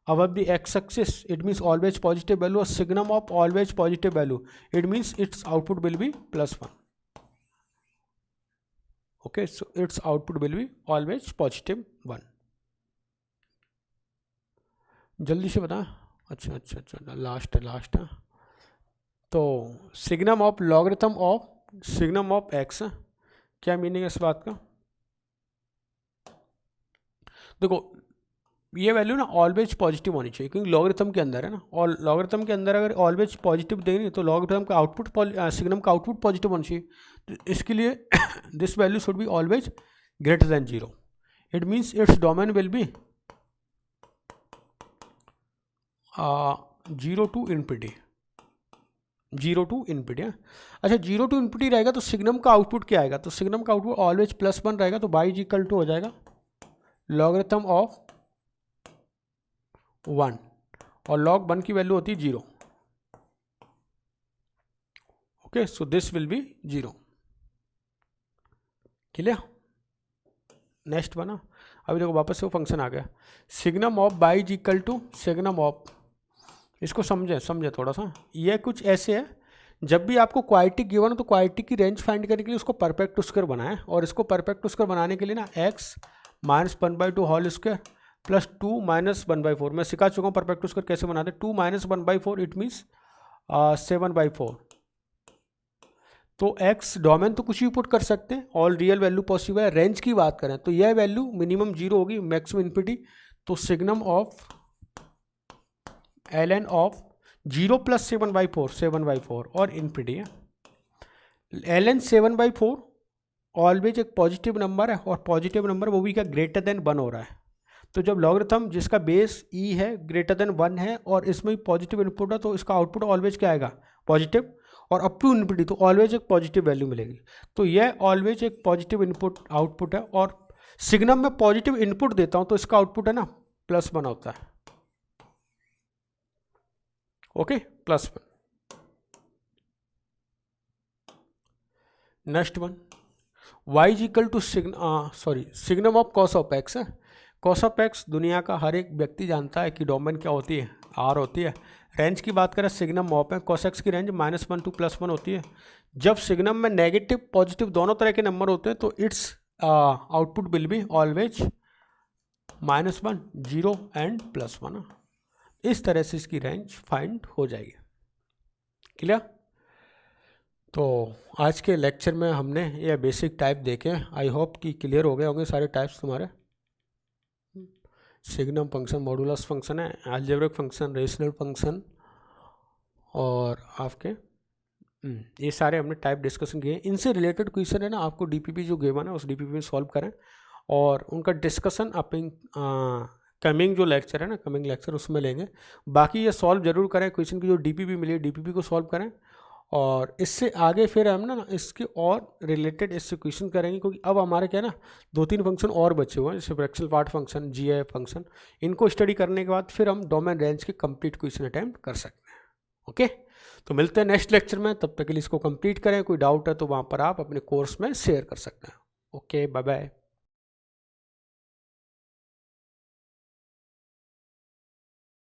above the x-axis, it means always positive value, or signum of always positive value, it means its output will be +1. Okay, so its output will be always +1. जल्दी से बता. अच्छा last है. तो signum of logarithm of signum of x, क्या meaning है इस बात का? देखो ये वैल्यू ना ऑलवेज पॉजिटिव होनी चाहिए, क्योंकि लॉगरिथम के अंदर है ना, और लॉगरिथम के अंदर अगर ऑलवेज पॉजिटिव देंगे तो लॉगरिथम का आउटपुट सिग्नम का आउटपुट पॉजिटिव होना चाहिए. तो इसके लिए this value should be always greater than 0. It means it's domain will be 0 to infinity. 0 to infinity. अच्छा 0 to infinity रहेगा तो सिग्नम का आउटपुट क्या आएगा? तो सिग्नम का आउटपुट ऑलवेज +1 रहेगा. तो y इक्वल टू हो जाएगा लॉगरिथम ऑफ 1, और log 1 की वैल्यू होती है 0. Okay, so this will be 0. Clear? Next बना. अभी देखो वापस से वो फंक्शन आ गया. Signum of y equal to signum of, इसको समझे थोड़ा सा. ये कुछ ऐसे है, जब भी आपको क्वाड्रेटिक गिवन हो तो क्वाड्रेटिक की रेंज फाइंड करने के लिए उसको परफेक्ट स्क्वायर बनाएं, और इसको परफेक्ट स्क्वायर बनाने के लिए ना x - 1/2 होल स्क्वायर प्लस 2 - 1/4. मैं सिखा चुका हूँ परफेक्ट स्क्वायर कैसे बनाते हैं. 2 - 1/4 इट मीन्स 7/4. तो x डोमेन तो कुछ भी पुट कर सकते हैं, ऑल रियल वैल्यू पॉसिबल है. रेंज की बात करें तो यह वैल्यू मिनिमम 0 होगी, मैक्सिमम इन्फिनिटी. तो सिग्नम ऑफ ln ऑफ 0 + 7/4 और इन्फिनिटी है. ln 7/4 ऑलवेज एक पॉजिटिव नंबर है, और पॉजिटिव नंबर वो भी क्या ग्रेटर देन 1 हो रहा है. तो जब लॉगरिथम जिसका बेस e है ग्रेटर देन 1 है और इसमें पॉजिटिव इनपुट है, तो इसका आउटपुट ऑलवेज क्या आएगा? पॉजिटिव. और अप टू इन्फिनिटी तो ऑलवेज एक पॉजिटिव वैल्यू मिलेगी. तो यह ऑलवेज एक पॉजिटिव इनपुट आउटपुट है, और सिग्नम में पॉजिटिव इनपुट देता हूं तो इसका आउटपुट है ना +1 होता है. Okay, +1. Next one, y equal to signum of cos of x है. कॉस ऑफ एक्स दुनिया का हर एक व्यक्ति जानता है कि डोमेन क्या होती है? r होती है. रेंज की बात करें सिग्नम ऑफ है, कॉस एक्स की रेंज -1 to +1 होती है. जब सिग्नम में नेगेटिव पॉजिटिव दोनों तरह के नंबर होते हैं तो it's output will be always -1, 0 and +1. इस तरह से इसकी रेंज फाइंड हो जाएगी. क्लियर? तो आज के लेक्चर में हमने ये बेसिक टाइप देखे. आई होप कि क्लियर हो गए होंगे सारे टाइप्स तुम्हारे. सिग्नम फंक्शन, मॉडुलस फंक्शन है, अलजेब्रिक फंक्शन, रेशनल फंक्शन, और आपके ये सारे हमने टाइप डिस्कशन किए. इनसे रिलेटेड क्वेश्चन है ना, आपको डीपीपी जो गिवन है उस डीपीपी में सॉल्व करें, और उनका डिस्कशन अपन कमिंग जो लेक्चर है ना, कमिंग लेक्चर उसमें लेंगे. बाकी ये सॉल्व जरूर करें क्वेश्चन की जो डीपीपी मिली है, डीपीपी को सॉल्व करें. और इससे आगे फिर हम ना इसके और रिलेटेड इससे क्वेश्चन करेंगे, क्योंकि अब हमारे क्या है ना 2-3 फंक्शन और बचे हुए हैं, जैसे fractional part function, GIF function. इनको स्टडी करने के बाद फिर हम डोमेन रेंज के कंप्लीट क्वेश्चन अटैम्प्ट कर सकते हैं. ओके, तो मिलते हैं नेक्स्ट लेक्चर में. तब तक के लिए इसको कंप्लीट करें. कोई डाउट है तो वहाँ पर आप अपने कोर्स में शेयर कर सकते हैं. Okay, bye bye.